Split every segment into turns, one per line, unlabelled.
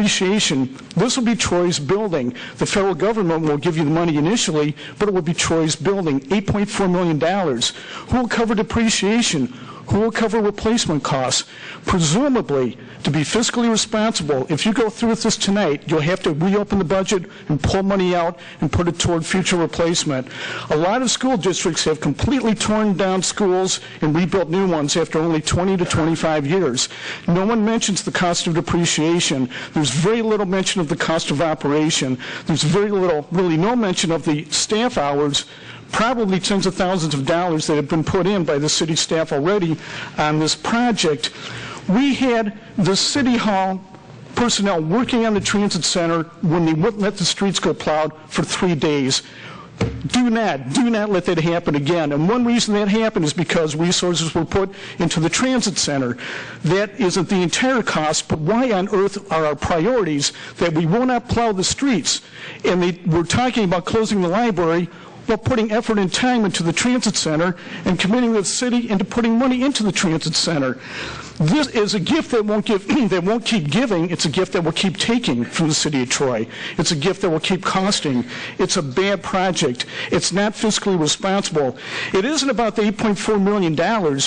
depreciation, this will be Troy's building. The federal government will give you the money initially, but it will be Troy's building, $8.4 million. Who will cover depreciation? Who will cover replacement costs? Presumably, to be fiscally responsible, if you go through with this tonight, you'll have to reopen the budget and pull money out and put it toward future replacement. A lot of school districts have completely torn down schools and rebuilt new ones after only 20 to 25 years. No one mentions the cost of depreciation. There's very little mention of the cost of operation. There's very little, really no mention of the staff hours, probably tens of thousands of dollars that have been put in by the city staff already on this project. We had the City Hall personnel working on the transit center when they wouldn't let the streets go plowed for 3 days. Do not let that happen again. And one reason that happened is because resources were put into the transit center. That isn't the entire cost, but why on earth are our priorities that we will not plow the streets? And we're talking about closing the library while putting effort and time into the transit center and committing the city into putting money into the transit center. This is a gift that won't keep giving. It's a gift that will keep taking from the city of Troy. It's a gift that will keep costing. It's a bad project. It's not fiscally responsible. It isn't about the $8.4 million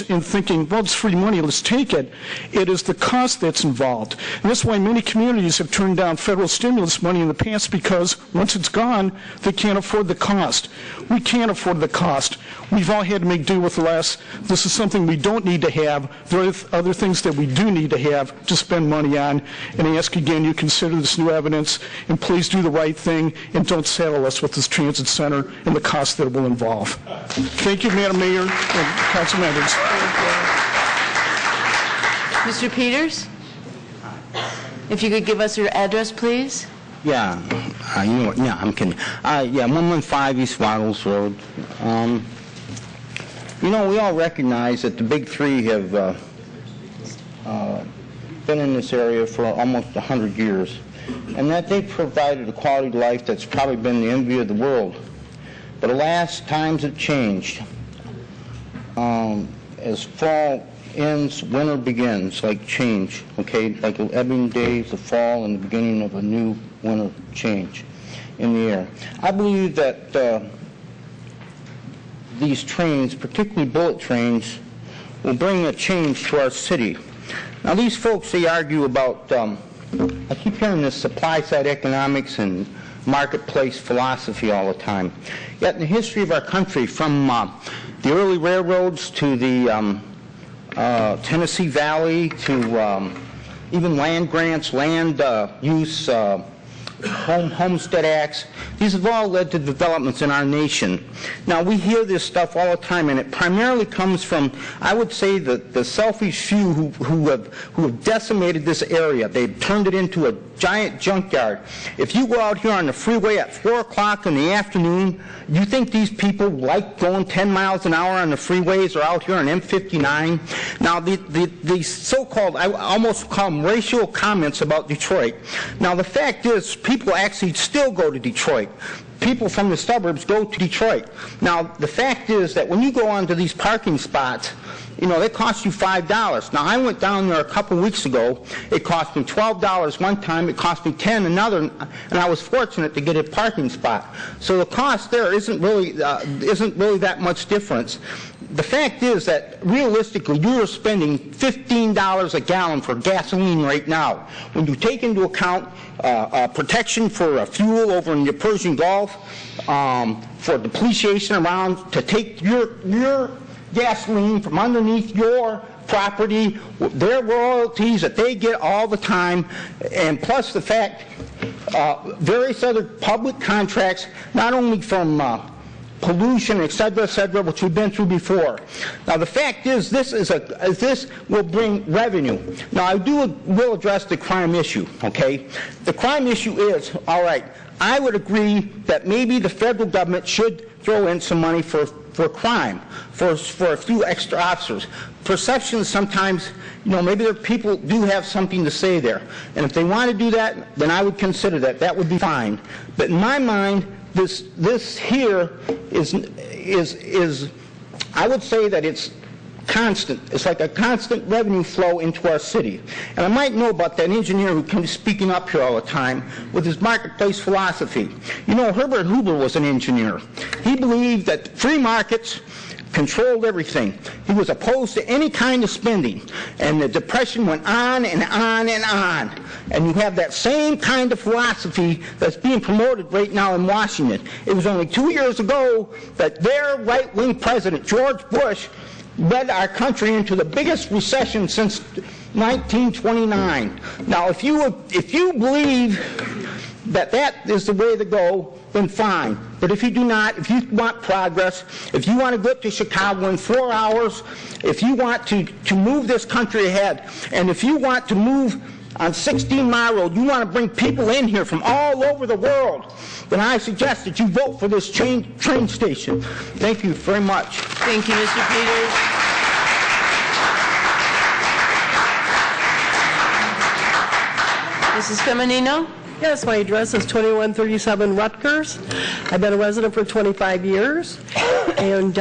in thinking, well, it's free money, let's take it. It is the cost that's involved. And that's why many communities have turned down federal stimulus money in the past, because once it's gone, they can't afford the cost. We can't afford the cost. We've all had to make do with less. This is something we don't need to have. There are other things that we do need to have to spend money on. And I ask again, you consider this new evidence, and please do the right thing, and don't saddle us with this transit center and the cost that it will involve. Thank you, Madam Mayor and Council members.
Mr. Peters, if you could give us your address, please.
Yeah, I'm kidding. 115 East Waddles Road. We all recognize that the big three have been in this area for almost 100 years, and that they've provided a quality of life that's probably been the envy of the world. But alas, times have changed. As fall ends, winter begins, like change, okay? Like ebbing days, the fall, and the beginning of a new winter change in the air. I believe that these trains, particularly bullet trains, will bring a change to our city. Now, these folks, they argue about, I keep hearing this supply-side economics and marketplace philosophy all the time. Yet in the history of our country, from the early railroads to the Tennessee Valley to even land grants, land use, homestead acts, these have all led to developments in our nation. Now, we hear this stuff all the time, and it primarily comes from, I would say, the selfish few who have decimated this area. They've turned it into a giant junkyard. If you go out here on the freeway at 4 o'clock in the afternoon, you think these people like going 10 miles an hour on the freeways or out here on M59? Now, the so-called, I almost call them racial comments about Detroit. Now, the fact is, people actually still go to Detroit. People from the suburbs go to Detroit. Now, the fact is that when you go onto these parking spots, they cost you $5. Now, I went down there a couple weeks ago. It cost me $12 one time. It cost me $10 another, and I was fortunate to get a parking spot. So the cost there isn't really that much difference. The fact is that realistically, you're spending $15 a gallon for gasoline right now. When you take into account protection for fuel over in the Persian Gulf, for depreciation around, to take your gasoline from underneath your property, their royalties that they get all the time, and plus the fact various other public contracts, not only from pollution, et cetera, which we've been through before. Now, the fact is, this will bring revenue. Now, I will address the crime issue, okay? The crime issue is, all right, I would agree that maybe the federal government should throw in some money for crime, for a few extra officers. Perceptions sometimes, maybe people do have something to say there. And if they want to do that, then I would consider that. That would be fine. But in my mind, this here is I would say that it's constant. It's like a constant revenue flow into our city. And I might know about that engineer who comes speaking up here all the time with his marketplace philosophy. You know, Herbert Hoover was an engineer. He believed that free markets controlled everything. He was opposed to any kind of spending. And the Depression went on and on and on. And you have that same kind of philosophy that's being promoted right now in Washington. It was only 2 years ago that their right-wing president, George Bush, led our country into the biggest recession since 1929. Now, if you believe that that is the way to go, then fine. But if you do not, if you want progress, if you want to get to Chicago in 4 hours, if you want to move this country ahead, and if you want to move on 16 Mile Road, you want to bring people in here from all over the world, then I suggest that you vote for this train station. Thank you very much.
Thank you, Mr. Peters. Mrs. Feminino?
Yes, my address is 2137 Rutgers. I've been a resident for 25 years. And,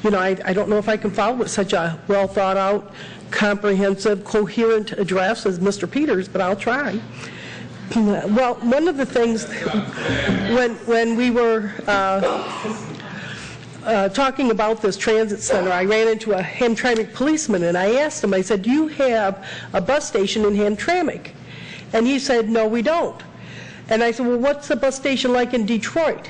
you know, I don't know if I can follow with such a well-thought-out, comprehensive, coherent address as Mr. Peters, but I'll try. Well, one of the things, when we were talking about this transit center, I ran into a Hamtramck policeman, and I asked him, I said, do you have a bus station in Hamtramck? And he said, no, we don't. And I said, well, what's the bus station like in Detroit?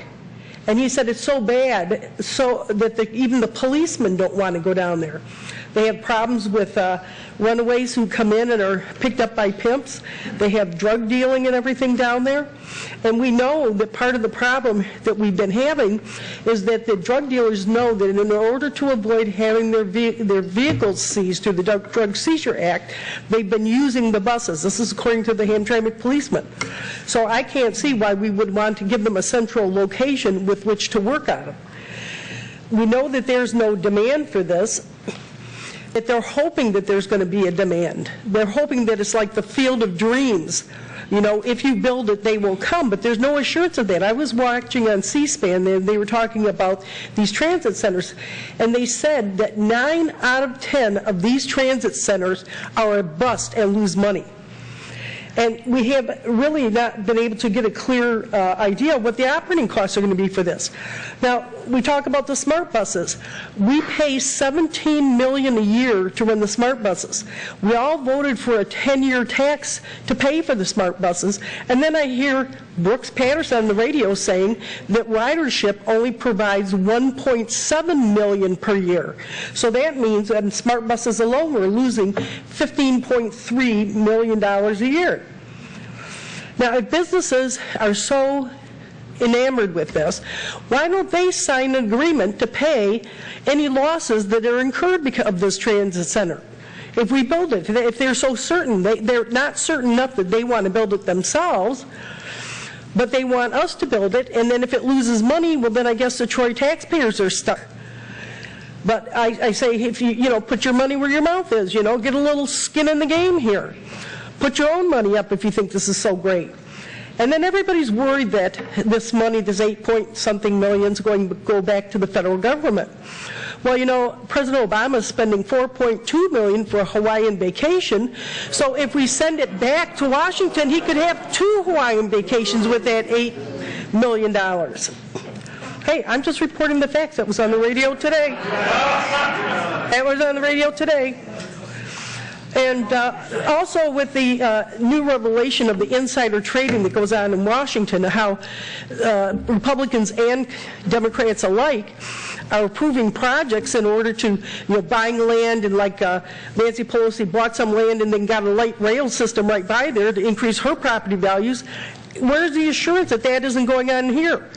And he said, it's so bad so that even the policemen don't want to go down there. They have problems with runaways who come in and are picked up by pimps. They have drug dealing and everything down there. And we know that part of the problem that we've been having is that the drug dealers know that in order to avoid having their vehicles seized through the Drug Seizure Act, they've been using the buses. This is according to the Hamtramck policeman. So I can't see why we would want to give them a central location with which to work on them. We know that there's no demand for this, that they're hoping that there's going to be a demand. They're hoping that it's like the field of dreams. You know, if you build it, they will come, but there's no assurance of that. I was watching on C-SPAN, they were talking about these transit centers, and they said that 9 out of 10 of these transit centers are a bust and lose money. And we have really not been able to get a clear idea of what the operating costs are going to be for this. Now, we talk about the smart buses. We pay $17 million a year to run the smart buses. We all voted for a 10-year tax to pay for the smart buses. And then I hear Brooks Patterson on the radio saying that ridership only provides $1.7 million per year. So that means that in smart buses alone, we're losing $15.3 million a year. Now, if businesses are so enamored with this, why don't they sign an agreement to pay any losses that are incurred because of this transit center? If we build it, if they're so certain, they're not certain enough that they want to build it themselves, but they want us to build it, and then if it loses money, well, then I guess the Troy taxpayers are stuck. But I say, if you put your money where your mouth is, get a little skin in the game here. Put your own money up if you think this is so great. And then everybody's worried that this money, this 8-point-something million, is going to go back to the federal government. Well, President Obama is spending $4.2 million for a Hawaiian vacation. So if we send it back to Washington, he could have 2 Hawaiian vacations with that $8 million. Hey, I'm just reporting the facts. That was on the radio today. That was on the radio today. And also with the new revelation of the insider trading that goes on in Washington, how Republicans and Democrats alike are approving projects in order to, buying land, and like Nancy Pelosi bought some land and then got a light rail system right by there to increase her property values. Where's the assurance that that isn't going on here?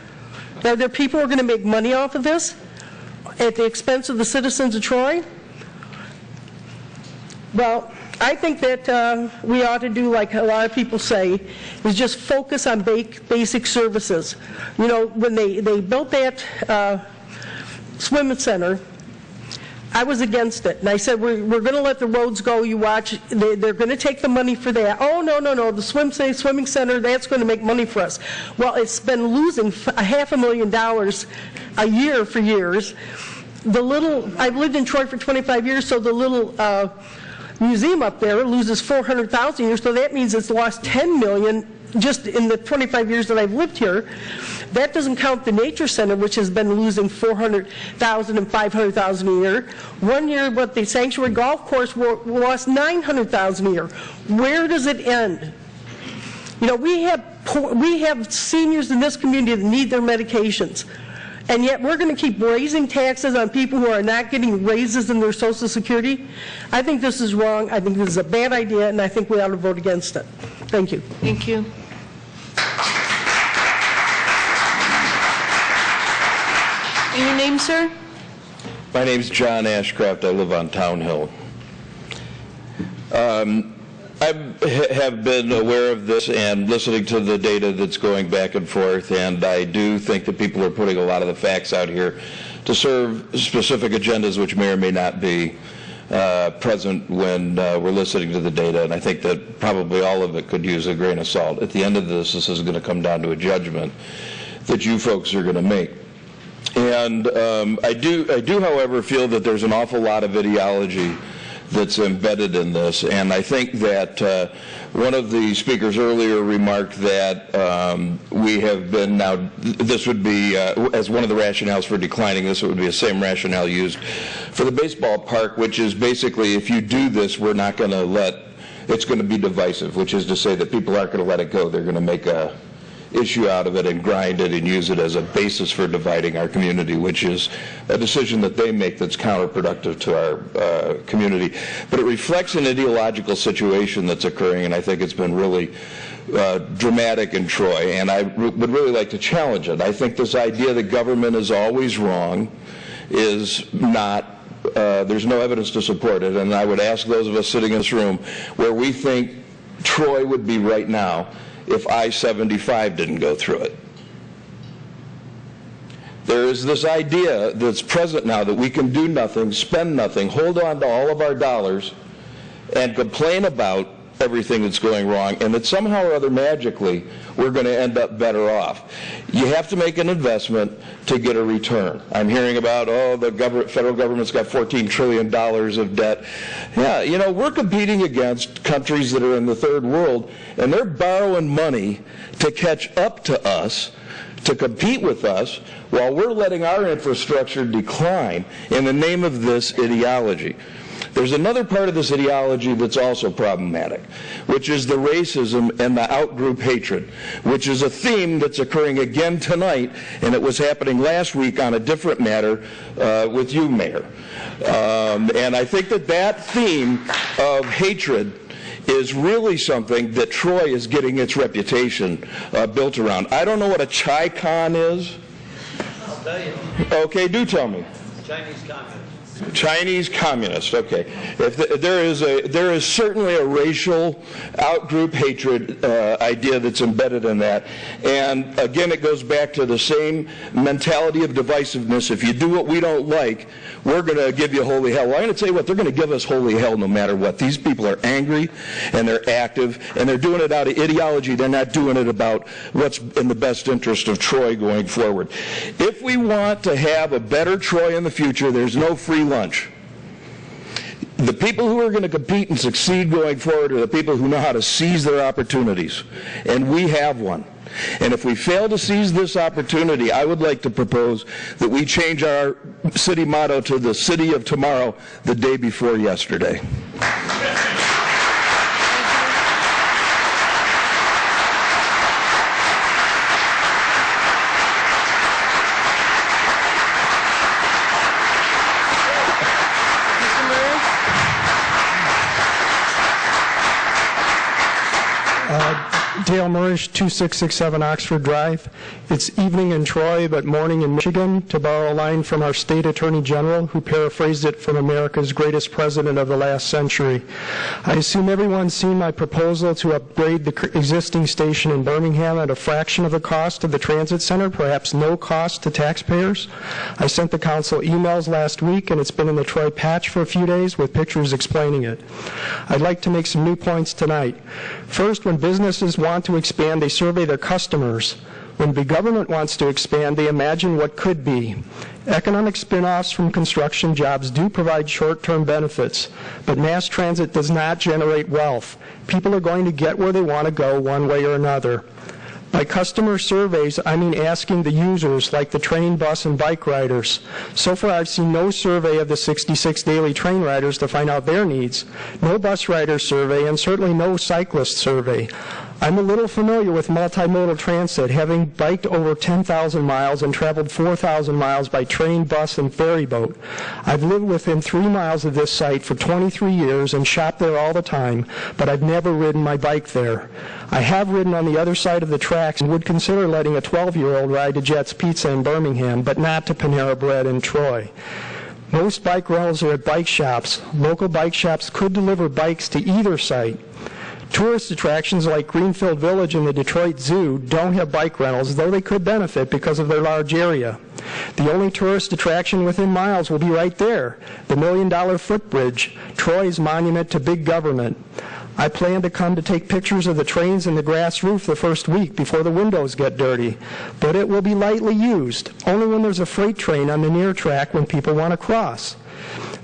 Are there people who are going to make money off of this at the expense of the citizens of Troy? Well, I think that we ought to do like a lot of people say, is just focus on basic services. When they built that swimming center, I was against it. And I said, we're going to let the roads go, you watch. They're going to take the money for that. Oh, no, the swimming center, that's going to make money for us. Well, it's been losing $500,000 a year for years. I've lived in Troy for 25 years, so the little museum up there loses $400,000 a year, so that means it's lost $10 million just in the 25 years that I've lived here. That doesn't count the Nature Center, which has been losing $400,000 and $500,000 a year. One year, but the Sanctuary Golf Course lost $900,000 a year. Where does it end? You know, we have seniors in this community that need their medications, and yet we're going to keep raising taxes on people who are not getting raises in their Social Security. I think this is wrong. I think this is a bad idea, and I think we ought to vote against it. Thank you.
Thank you. And your name, sir?
My name's John Ashcraft. I live on Town Hill. I have been aware of this and listening to the data that's going back and forth, and I do think that people are putting a lot of the facts out here to serve specific agendas which may or may not be present when we're listening to the data, and I think that probably all of it could use a grain of salt. At the end of this is going to come down to a judgment that you folks are going to make. And I do, however, feel that there's an awful lot of ideology that's embedded in this, and I think that one of the speakers earlier remarked that we have been now, this would be, as one of the rationales for declining this, it would be the same rationale used for the baseball park, which is basically, if you do this, we're not going to it's going to be divisive, which is to say that people aren't going to let it go. They're going to make a issue out of it and grind it and use it as a basis for dividing our community, which is a decision that they make that's counterproductive to our community. But it reflects an ideological situation that's occurring, and I think it's been really dramatic in Troy, and I would really like to challenge it. I think this idea that government is always wrong is not, there's no evidence to support it, and I would ask those of us sitting in this room where we think Troy would be right now if I-75 didn't go through it. There is this idea that's present now that we can do nothing, spend nothing, hold on to all of our dollars, and complain about everything that's going wrong, and that somehow or other magically we're going to end up better off. You have to make an investment to get a return. I'm hearing about, the federal government's got $14 trillion of debt. Yeah, you know, we're competing against countries that are in the third world, and they're borrowing money to catch up to us, to compete with us, while we're letting our infrastructure decline in the name of this ideology. There's another part of this ideology that's also problematic, which is the racism and the out-group hatred, which is a theme that's occurring again tonight, and it was happening last week on a different matter with you, Mayor. And I think that theme of hatred is really something that Troy is getting its reputation built around. I don't know what a Chi-Con is.
I'll tell you.
Okay, do tell me.
Chinese communist.
Chinese communist, okay. There is certainly a racial out-group hatred idea that's embedded in that. And again, it goes back to the same mentality of divisiveness. If you do what we don't like, we're going to give you holy hell. Well, I'm going to tell you what, they're going to give us holy hell no matter what. These people are angry, and they're active, and they're doing it out of ideology. They're not doing it about what's in the best interest of Troy going forward. If we want to have a better Troy in the future, there's no free lunch. The people who are going to compete and succeed going forward are the people who know how to seize their opportunities, and we have one. And if we fail to seize this opportunity, I would like to propose that we change our city motto to the city of tomorrow, the day before yesterday.
Dale Murish, 2667 Oxford Drive. It's evening in Troy, but morning in Michigan, to borrow a line from our state attorney general, who paraphrased it from America's greatest president of the last century. I assume everyone's seen my proposal to upgrade the existing station in Birmingham at a fraction of the cost of the transit center, perhaps no cost to taxpayers. I sent the council emails last week, and it's been in the Troy Patch for a few days with pictures explaining it. I'd like to make some new points tonight. First, when businesses want to expand, they survey their customers. When big government wants to expand, they imagine what could be. Economic spin-offs from construction jobs do provide short-term benefits, but mass transit does not generate wealth. People are going to get where they want to go one way or another. By customer surveys, I mean asking the users, like the train, bus, and bike riders. So far, I've seen no survey of the 66 daily train riders to find out their needs, no bus rider survey, and certainly no cyclist survey. I'm a little familiar with multimodal transit, having biked over 10,000 miles and traveled 4,000 miles by train, bus, and ferry boat. I've lived within 3 miles of this site for 23 years and shopped there all the time, but I've never ridden my bike there. I have ridden on the other side of the tracks and would consider letting a 12-year-old ride to Jet's Pizza in Birmingham, but not to Panera Bread in Troy. Most bike rentals are at bike shops. Local bike shops could deliver bikes to either site. Tourist attractions like Greenfield Village and the Detroit Zoo don't have bike rentals, though they could benefit because of their large area. The only tourist attraction within miles will be right there, the $1 Million Footbridge, Troy's monument to big government. I plan to come to take pictures of the trains and the grass roof the first week before the windows get dirty, but it will be lightly used, only when there's a freight train on the near track when people want to cross.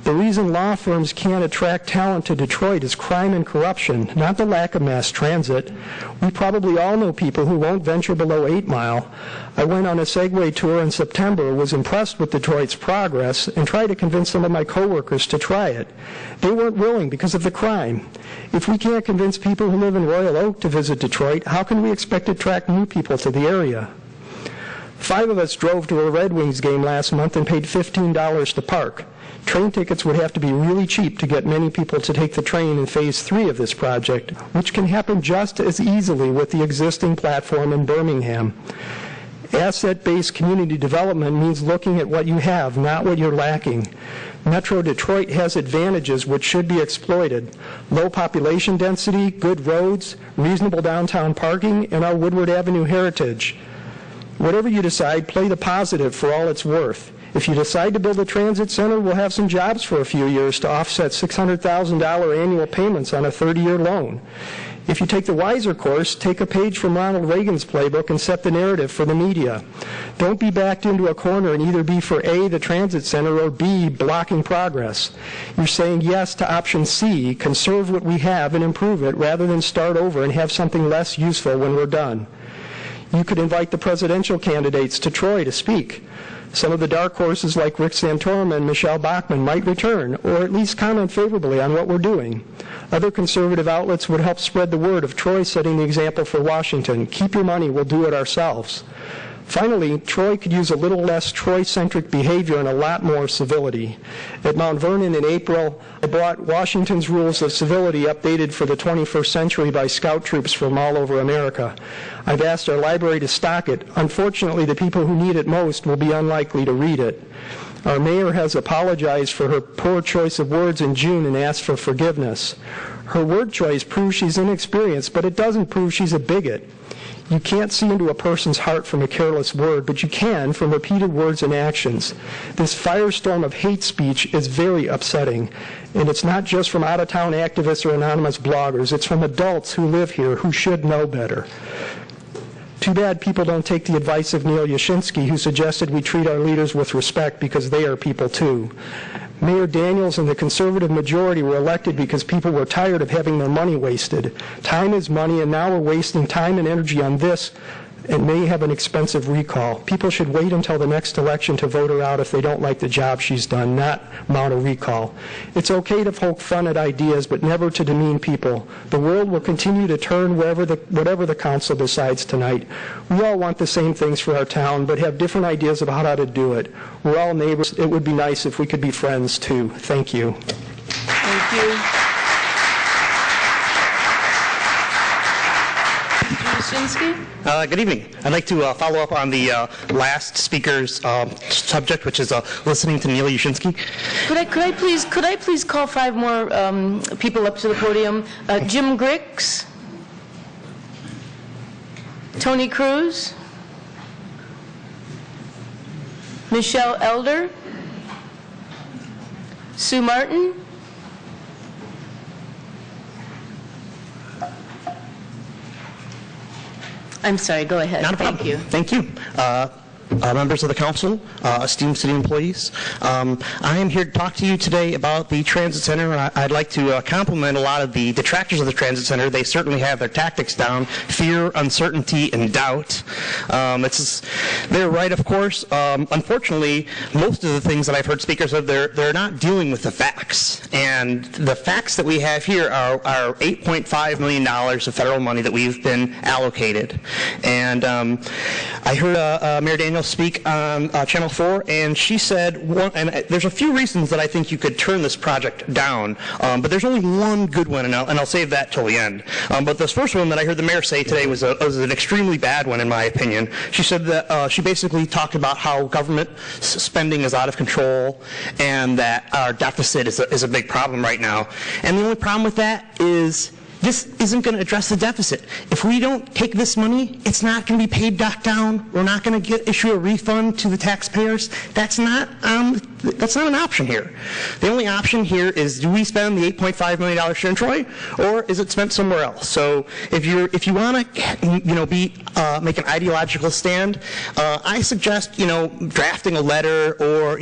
The reason law firms can't attract talent to Detroit is crime and corruption, not the lack of mass transit. We probably all know people who won't venture below 8 Mile. I went on a Segway tour in September, was impressed with Detroit's progress, and tried to convince some of my coworkers to try it. They weren't willing because of the crime. If we can't convince people who live in Royal Oak to visit Detroit, how can we expect to attract new people to the area? 5 of us drove to a Red Wings game last month and paid $15 to park. Train tickets would have to be really cheap to get many people to take the train in Phase 3 of this project, which can happen just as easily with the existing platform in Birmingham. Asset-based community development means looking at what you have, not what you're lacking. Metro Detroit has advantages which should be exploited: low population density, good roads, reasonable downtown parking, and our Woodward Avenue heritage. Whatever you decide, play the positive for all it's worth. If you decide to build a transit center, we'll have some jobs for a few years to offset $600,000 annual payments on a 30-year loan. If you take the wiser course, take a page from Ronald Reagan's playbook and set the narrative for the media. Don't be backed into a corner and either be for A, the transit center, or B, blocking progress. You're saying yes to option C, conserve what we have and improve it, rather than start over and have something less useful when we're done. You could invite the presidential candidates to Troy to speak. Some of the dark horses like Rick Santorum and Michelle Bachmann might return, or at least comment favorably on what we're doing. Other conservative outlets would help spread the word of Troy setting the example for Washington. Keep your money, we'll do it ourselves. Finally, Troy could use a little less Troy-centric behavior and a lot more civility. At Mount Vernon in April, I bought Washington's Rules of Civility updated for the 21st century by scout troops from all over America. I've asked our library to stock it. Unfortunately, the people who need it most will be unlikely to read it. Our mayor has apologized for her poor choice of words in June and asked for forgiveness. Her word choice proves she's inexperienced, but it doesn't prove she's a bigot. You can't see into a person's heart from a careless word, but you can from repeated words and actions. This firestorm of hate speech is very upsetting, and it's not just from out-of-town activists or anonymous bloggers. It's from adults who live here who should know better. Too bad people don't take the advice of Neil Yashinsky, who suggested we treat our leaders with respect because they are people too. Mayor Daniels and the conservative majority were elected because people were tired of having their money wasted. Time is money, and now we're wasting time and energy on this and may have an expensive recall. People should wait until the next election to vote her out if they don't like the job she's done, not mount a recall. It's okay to poke fun at ideas, but never to demean people. The world will continue to turn whatever the council decides tonight. We all want the same things for our town, but have different ideas about how to do it. We're all neighbors. It would be nice if we could be friends, too. Thank you.
Thank you. Yashinsky?
Good evening. I'd like to follow up on the last speaker's subject, which is listening to Neil Yashinsky.
Could I please call 5 more people up to the podium? Jim Grix, Tony Cruz, Michelle Elder, Sue Martin, I'm sorry, go ahead.
Not a problem.
Thank you.
Thank you. Members of the council, esteemed city employees, I am here to talk to you today about the Transit Center. I'd like to compliment a lot of the detractors of the Transit Center. They certainly have their tactics down: fear, uncertainty, and doubt. They're right, of course. Unfortunately, most of the things that I've heard speakers of, they're not dealing with the facts. And the facts that we have here are $8.5 million of federal money that we've been allocated. And I heard Mayor Daniels speak on Channel 4, and she said, and there's a few reasons that I think you could turn this project down, but there's only one good one, and I'll save that till the end. But this first one that I heard the mayor say today was an extremely bad one, in my opinion. She said that she basically talked about how government spending is out of control and that our deficit is a big problem right now. And the only problem with that is this isn't going to address the deficit. If we don't take this money, it's not going to be paid back down. We're not going to issue a refund to the taxpayers. That's not an option here. The only option here is, do we spend the $8.5 million here in Troy, or is it spent somewhere else? So if you want to, make an ideological stand, I suggest, drafting a letter or,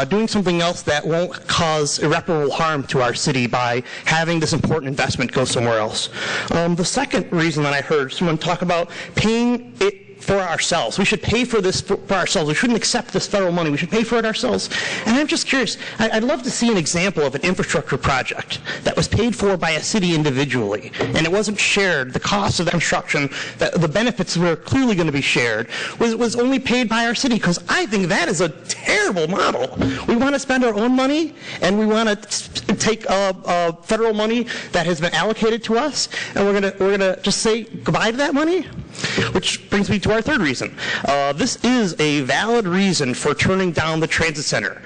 doing something else that won't cause irreparable harm to our city by having this important investment go somewhere else. The second reason that I heard someone talk about paying it for ourselves. We should pay for this for ourselves. We shouldn't accept this federal money. We should pay for it ourselves. And I'm just curious, I'd love to see an example of an infrastructure project that was paid for by a city individually, and it wasn't shared. The cost of the construction, the benefits were clearly going to be shared, was only paid by our city, because I think that is a terrible model. We want to spend our own money, and we want to take federal money that has been allocated to us, and we're going to just say goodbye to that money? Which brings me to our third reason. This is a valid reason for turning down the Transit Center.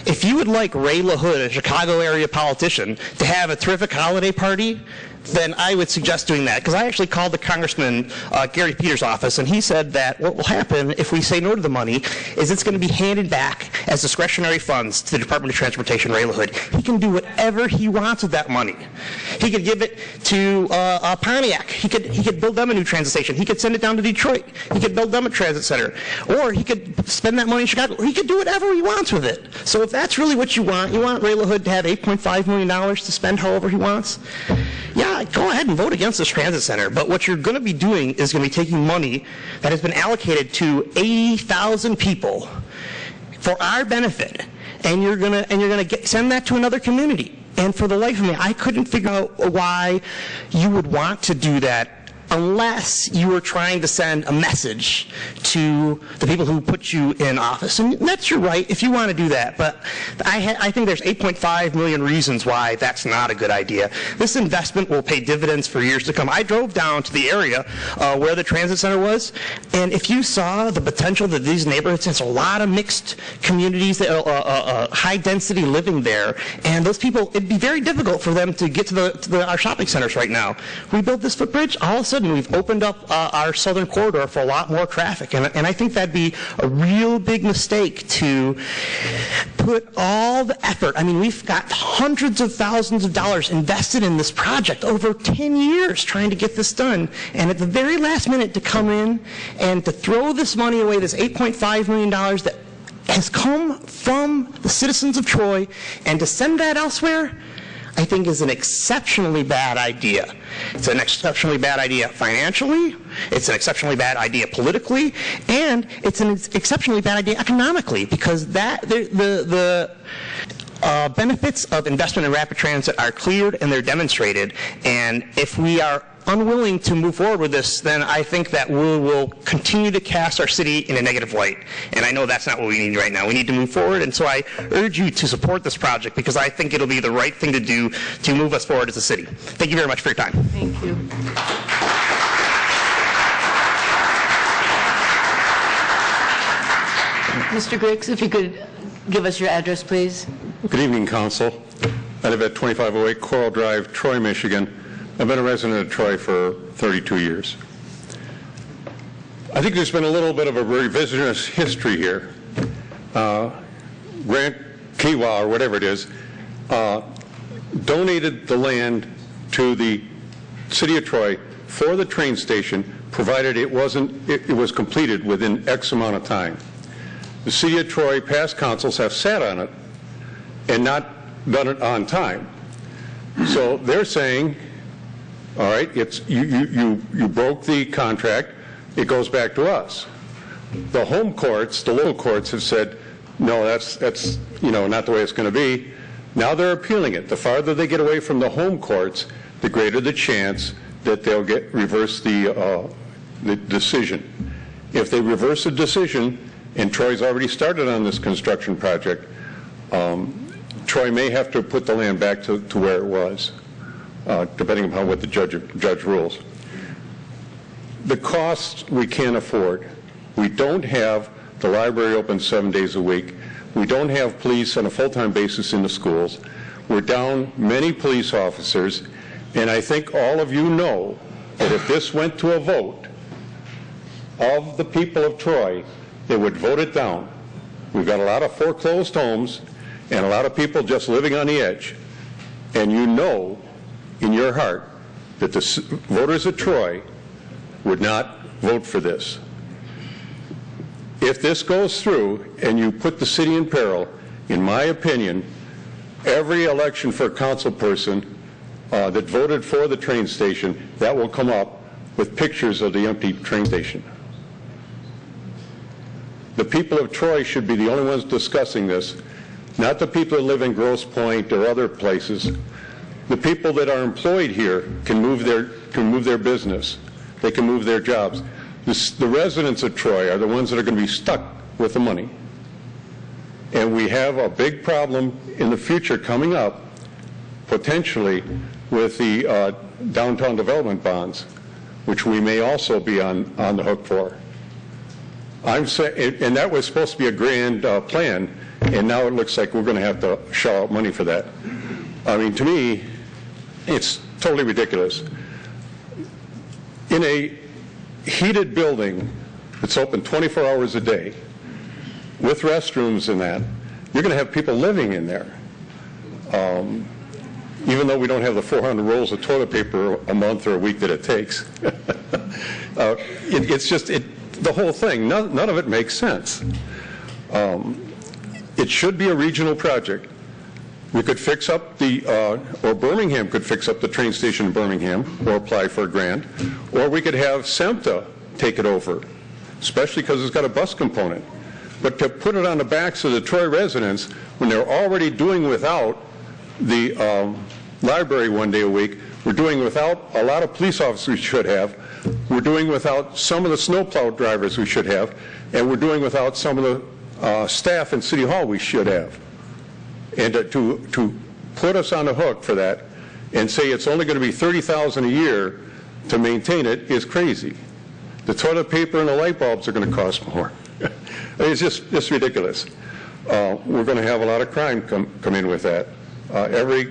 If you would like Ray LaHood, a Chicago area politician, to have a terrific holiday party, then I would suggest doing that. Because I actually called the Congressman Gary Peters' office, and he said that what will happen if we say no to the money is it's going to be handed back as discretionary funds to the Department of Transportation, Ray LaHood. He can do whatever he wants with that money. He could give it to Pontiac. He could build them a new transit station. He could send it down to Detroit. He could build them a transit center. Or he could spend that money in Chicago. Or he could do whatever he wants with it. So if that's really what you want Ray LaHood to have $8.5 million to spend however he wants, yeah, go ahead and vote against this transit center. But what you're going to be doing is going to be taking money that has been allocated to 80,000 people for our benefit, and you're going to send that to another community. And for the life of me, I couldn't figure out why you would want to do that unless you were trying to send a message to the people who put you in office. And that's your right if you want to do that. But I think there's 8.5 million reasons why that's not a good idea. This investment will pay dividends for years to come. I drove down to the area where the transit center was, and if you saw the potential that these neighborhoods, there's a lot of mixed communities, high density living there, and those people, it'd be very difficult for them to get to our shopping centers right now. We built this footbridge, all of a sudden we've opened up our southern corridor for a lot more traffic, and I think that'd be a real big mistake to put all the effort. I mean, we've got hundreds of thousands of dollars invested in this project over 10 years trying to get this done, and at the very last minute to come in and to throw this money away, this $8.5 million that has come from the citizens of Troy, and to send that elsewhere, I think is an exceptionally bad idea. It's an exceptionally bad idea financially, it's an exceptionally bad idea politically, and it's an exceptionally bad idea economically, because the benefits of investment in rapid transit are cleared and they're demonstrated, and if we are unwilling to move forward with this, then I think that we will continue to cast our city in a negative light. And I know that's not what we need right now. We need to move forward, and so I urge you to support this project, because I think it'll be the right thing to do to move us forward as a city. Thank you very much for your time.
Thank you. Mr. Griggs, if you could give us your address, please.
Good evening, Council. I live at 2508 Coral Drive, Troy, Michigan. I've been a resident of Troy for 32 years. I think there's been a little bit of a revisionist history here. Grant Kiwa, or whatever it is, donated the land to the city of Troy for the train station provided it was completed within X amount of time. The City of Troy past councils have sat on it and not done it on time. So they're saying, all right, you broke the contract, it goes back to us. The home courts, the local courts have said, no, that's not the way it's going to be. Now they're appealing it. The farther they get away from the home courts, the greater the chance that they'll reverse the decision. If they reverse the decision, and Troy's already started on this construction project, Troy may have to put the land back to where it was, depending upon what the judge rules. The costs we can't afford. We don't have the library open 7 days a week. We don't have police on a full-time basis in the schools. We're down many police officers, and I think all of you know that if this went to a vote of the people of Troy, they would vote it down. We've got a lot of foreclosed homes and a lot of people just living on the edge. And you know in your heart that the voters of Troy would not vote for this. If this goes through and you put the city in peril, in my opinion, every election for a council person that voted for the train station, that will come up with pictures of the empty train station. The people of Troy should be the only ones discussing this, not the people that live in Grosse Pointe or other places. The people that are employed here can move their business. They can move their jobs. The residents of Troy are the ones that are going to be stuck with the money. And we have a big problem in the future coming up, potentially, with the downtown development bonds, which we may also be on the hook for. I'm saying, and that was supposed to be a grand plan, and now it looks like we're going to have to shell out money for that. I mean, to me, it's totally ridiculous. In a heated building that's open 24 hours a day, with restrooms and that, you're going to have people living in there. Even though we don't have the 400 rolls of toilet paper a month or a week that it takes. It's just, the whole thing, none of it makes sense. It should be a regional project. We could fix up or Birmingham could fix up the train station in Birmingham or apply for a grant, or we could have SEMTA take it over, especially because it's got a bus component. But to put it on the backs of the Troy residents when they're already doing without the library 1 day a week, we're doing without a lot of police officers we should have, we're doing without some of the snowplow drivers we should have, and we're doing without some of the staff in City Hall we should have. And to put us on the hook for that and say it's only going to be $30,000 a year to maintain it is crazy. The toilet paper and the light bulbs are going to cost more. It's just ridiculous. We're going to have a lot of crime come in with that. Every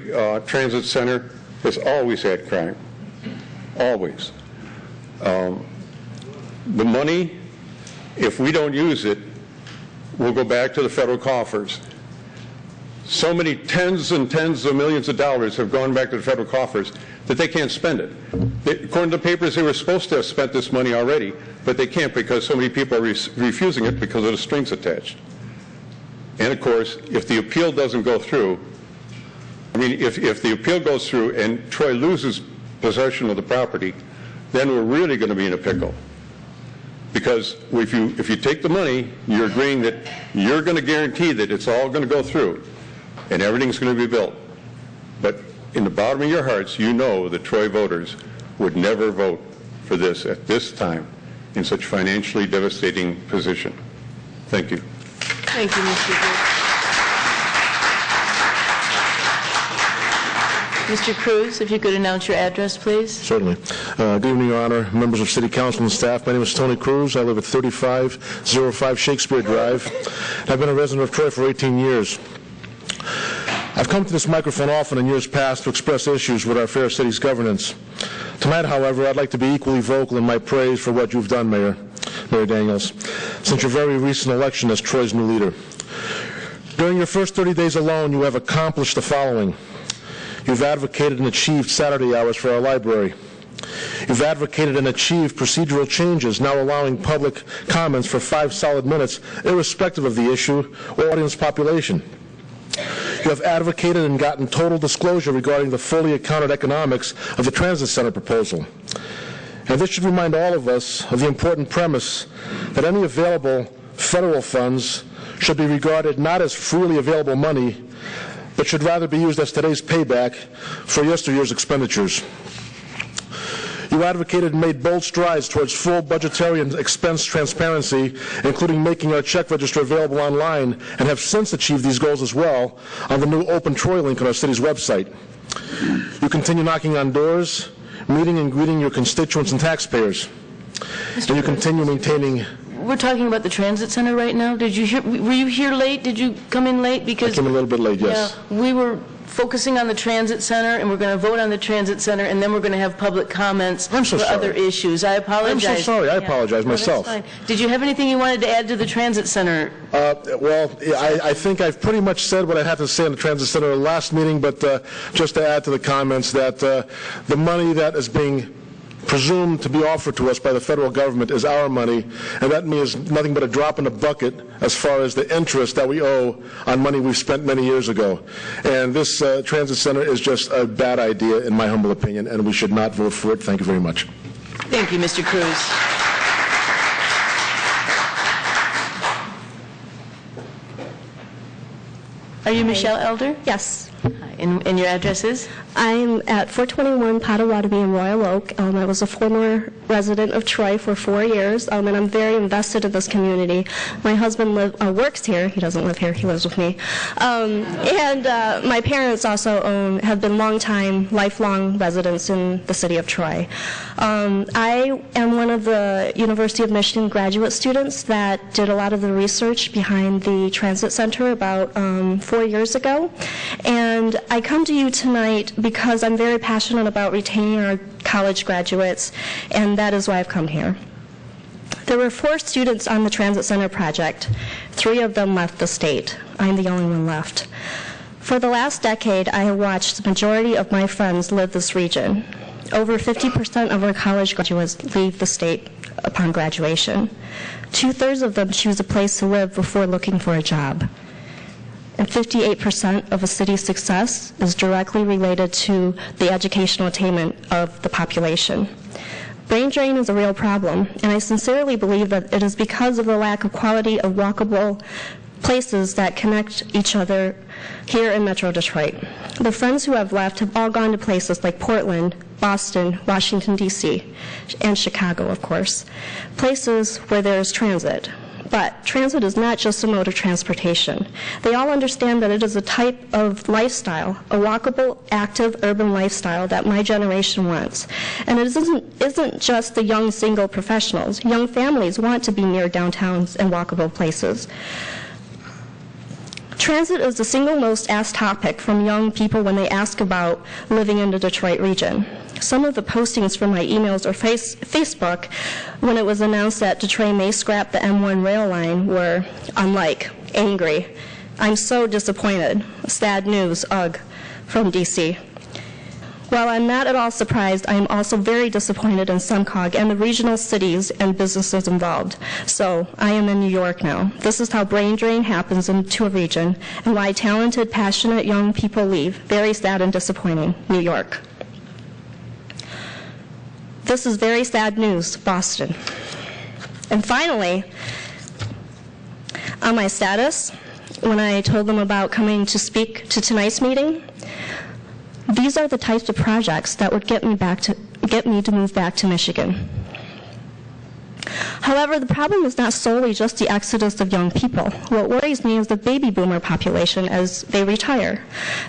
transit center has always had crime. Always. The money, if we don't use it, will go back to the federal coffers. So many tens and tens of millions of dollars have gone back to the federal coffers that they can't spend it. According to the papers, they were supposed to have spent this money already, but they can't because so many people are refusing it because of the strings attached. And of course, if the appeal doesn't go through, I mean, if the appeal goes through and Troy loses possession of the property, then we're really going to be in a pickle. Because if you take the money, you're agreeing that you're going to guarantee that it's all going to go through and everything's going to be built. But in the bottom of your hearts, you know that Troy voters would never vote for this at this time in such financially devastating position. Thank you.
Thank you, Mr. Cruz. Mr. Cruz, if you could announce your address, please.
Certainly. Good evening, Your Honor, members of City Council and staff. My name is Tony Cruz. I live at 3505 Shakespeare Drive. I've been a resident of Troy for 18 years. I've come to this microphone often in years past to express issues with our fair city's governance. Tonight, however, I'd like to be equally vocal in my praise for what you've done, Mayor Daniels, since your very recent election as Troy's new leader. During your first 30 days alone, you have accomplished the following. You've advocated and achieved Saturday hours for our library. You've advocated and achieved procedural changes, now allowing public comments for 5 solid minutes, irrespective of the issue or audience population. You have advocated and gotten total disclosure regarding the fully accounted economics of the transit center proposal. And this should remind all of us of the important premise that any available federal funds should be regarded not as freely available money, but should rather be used as today's payback for yesteryear's expenditures. You advocated and made bold strides towards full budgetary and expense transparency, including making our check register available online, and have since achieved these goals as well on the new Open Troy link on our city's website. You continue knocking on doors, meeting and greeting your constituents and taxpayers. And you continue maintaining...
We're talking about the transit center right now. Did you hear? Were you here late? Did you come in late? Because
I came a little bit late, yes.
Yeah, we were focusing on the transit center, and we're going to vote on the transit center, and then we're going to have public comments
I'm so
for
sorry.
other issues. I apologize.
I'm so sorry. I
Yeah.
apologize
No, that's
myself.
fine. Did you have anything you wanted to add to the transit center?
Well, I think I've pretty much said what I had to say in the transit center last meeting, but just to add to the comments that the money that is being presumed to be offered to us by the federal government is our money, and that means nothing but a drop in the bucket as far as the interest that we owe on money we've spent many years ago. And this transit center is just a bad idea, in my humble opinion, and we should not vote for it. Thank you very much.
Thank you, Mr. Cruz. Are you Michelle Elder?
Yes.
Hi. And your address is?
I'm at 421 Potawatomi in Royal Oak. I was a former resident of Troy for 4 years, and I'm very invested in this community. My husband works here. He doesn't live here. He lives with me. And my parents also have been lifelong residents in the city of Troy. I am one of the University of Michigan graduate students that did a lot of the research behind the transit center about 4 years ago. And I come to you tonight because I'm very passionate about retaining our college graduates, and that is why I've come here. There were 4 students on the Transit Center project. 3 of them left the state. I'm the only one left. For the last decade, I have watched the majority of my friends live this region. Over 50% of our college graduates leave the state upon graduation. 2/3 of them choose a place to live before looking for a job. And 58% of a city's success is directly related to the educational attainment of the population. Brain drain is a real problem, and I sincerely believe that it is because of the lack of quality of walkable places that connect each other here in Metro Detroit. The friends who have left have all gone to places like Portland, Boston, Washington, D.C., and Chicago, of course, places where there is transit. But transit is not just a mode of transportation. They all understand that it is a type of lifestyle, a walkable, active, urban lifestyle that my generation wants. And it isn't just the young single professionals. Young families want to be near downtowns and walkable places. Transit is the single most asked topic from young people when they ask about living in the Detroit region. Some of the postings from my emails or Facebook when it was announced that Detroit may scrap the M1 rail line were unlike, angry. I'm so disappointed. Sad news, ugh, from DC. While I'm not at all surprised, I am also very disappointed in SEMCOG and the regional cities and businesses involved. So I am in New York now. This is how brain drain happens into a region and why talented, passionate young people leave. Very sad and disappointing. New York. This is very sad news, Boston. And finally, on my status, when I told them about coming to speak to tonight's meeting, these are the types of projects that would get me to move back to Michigan. However, the problem is not solely just the exodus of young people. What worries me is the baby boomer population as they retire.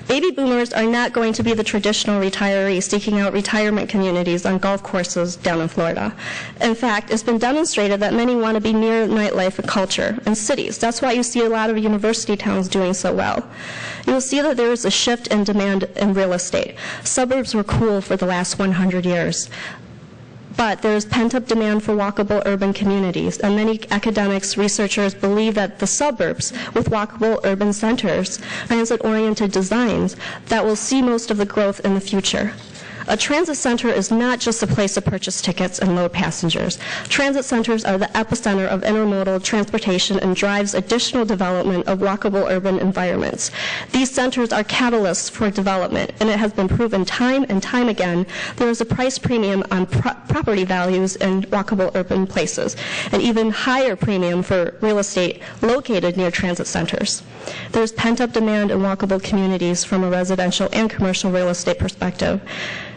Baby boomers are not going to be the traditional retirees seeking out retirement communities on golf courses down in Florida. In fact, it's been demonstrated that many want to be near nightlife and culture and cities. That's why you see a lot of university towns doing so well. You will see that there is a shift in demand in real estate. Suburbs were cool for the last 100 years. But there is pent-up demand for walkable urban communities, and many academics, researchers believe that the suburbs with walkable urban centers, transit-oriented designs, that will see most of the growth in the future. A transit center is not just a place to purchase tickets and load passengers. Transit centers are the epicenter of intermodal transportation and drives additional development of walkable urban environments. These centers are catalysts for development, and it has been proven time and time again there is a price premium on property values in walkable urban places, and even higher premium for real estate located near transit centers. There's pent-up demand in walkable communities from a residential and commercial real estate perspective.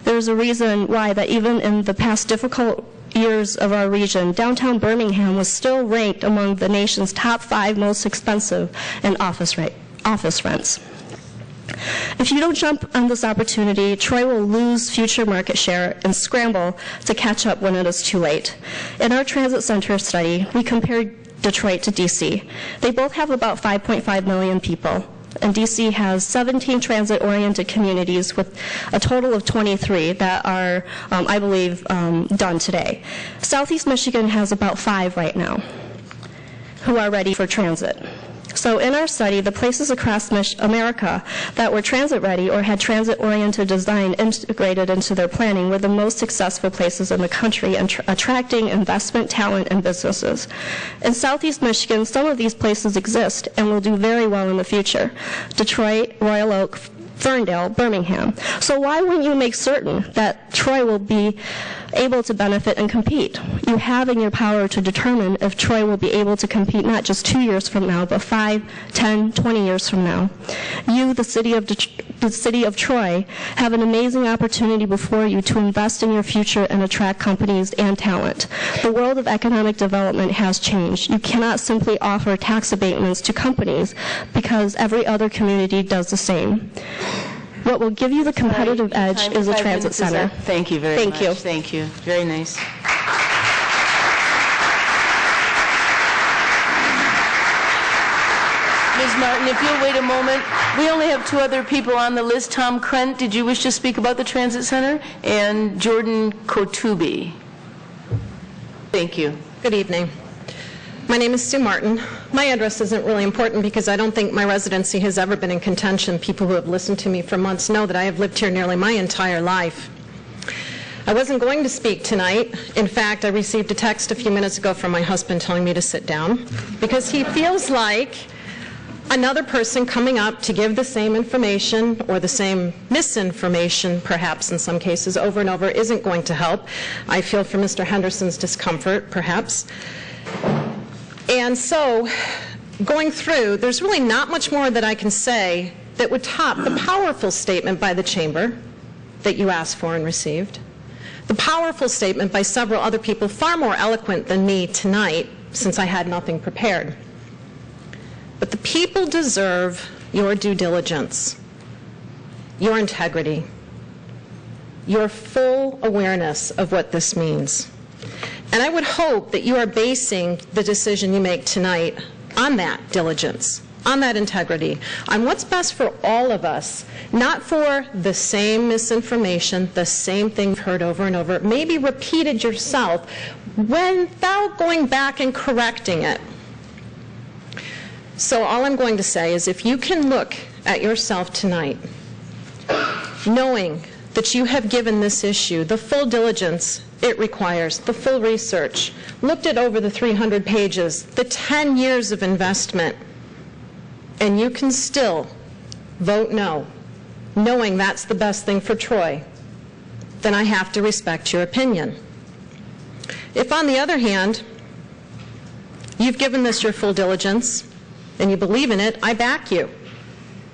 There's a reason why that even in the past difficult years of our region, downtown Birmingham was still ranked among the nation's top 5 most expensive in office rents. If you don't jump on this opportunity, Troy will lose future market share and scramble to catch up when it is too late. In our transit center study, we compared Detroit to D.C. They both have about 5.5 million people, and D.C. has 17 transit-oriented communities with a total of 23 that are, I believe, done today. Southeast Michigan has about 5 right now who are ready for transit. So in our study, the places across America that were transit-ready or had transit-oriented design integrated into their planning were the most successful places in the country in attracting investment, talent, and businesses. In Southeast Michigan, some of these places exist and will do very well in the future. Detroit, Royal Oak, Ferndale, Birmingham. So why wouldn't you make certain that Troy will be able to benefit and compete? You have in your power to determine if Troy will be able to compete not just 2 years from now, but 5, 10, 20 years from now. You, the city of Troy, have an amazing opportunity before you to invest in your future and attract companies and talent. The world of economic development has changed. You cannot simply offer tax abatements to companies because every other community does the same. What will give you the competitive edge is a transit center.
Thank you very much.
Thank you.
Thank you. Very nice. Ms. Martin, if you'll wait a moment, we only have 2 other people on the list. Tom Krent, did you wish to speak about the transit center? And Jordan Kotubi. Thank you.
Good evening. My name is Sue Martin. My address isn't really important because I don't think my residency has ever been in contention. People who have listened to me for months know that I have lived here nearly my entire life. I wasn't going to speak tonight. In fact, I received a text a few minutes ago from my husband telling me to sit down because he feels like another person coming up to give the same information or the same misinformation, perhaps in some cases, over and over isn't going to help. I feel for Mr. Henderson's discomfort, perhaps. And so, going through, there's really not much more that I can say that would top the powerful statement by the Chamber that you asked for and received, the powerful statement by several other people far more eloquent than me tonight, since I had nothing prepared. But the people deserve your due diligence, your integrity, your full awareness of what this means. And I would hope that you are basing the decision you make tonight on that diligence, on that integrity, on what's best for all of us, not for the same misinformation, the same thing you've heard over and over, maybe repeated yourself without going back and correcting it. So all I'm going to say is if you can look at yourself tonight, knowing that you have given this issue the full diligence it requires, the full research, looked at over the 300 pages, the 10 years of investment, and you can still vote no, knowing that's the best thing for Troy, then I have to respect your opinion. If, on the other hand, you've given this your full diligence and you believe in it, I back you.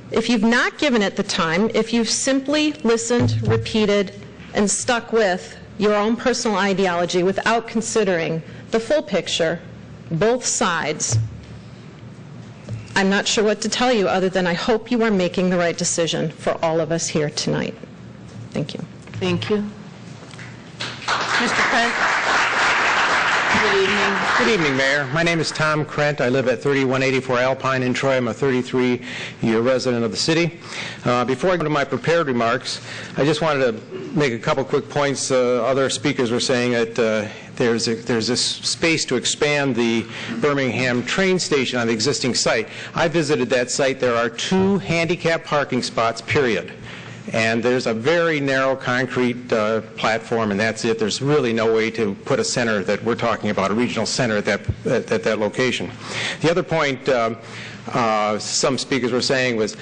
If you've not given it the time, if you've simply listened, repeated, and stuck with your own personal ideology without considering the full picture, both sides, I'm not sure what to tell you other than I hope you are making the right decision for all of us here tonight. Thank you.
Thank you. Mr. Krent. Good evening.
Good evening, Mayor. My name is Tom Krent. I live at 3184 Alpine in Troy. I'm a 33-year resident of the city. Before I go to my prepared remarks, I just wanted to make a couple quick points. Other speakers were saying that there's this space to expand the Birmingham train station on the existing site. I visited that site. There are 2 handicap parking spots, period. And there's a very narrow concrete platform, and that's it. There's really no way to put a center that we're talking about, a regional center at that location. The other point some speakers were saying was,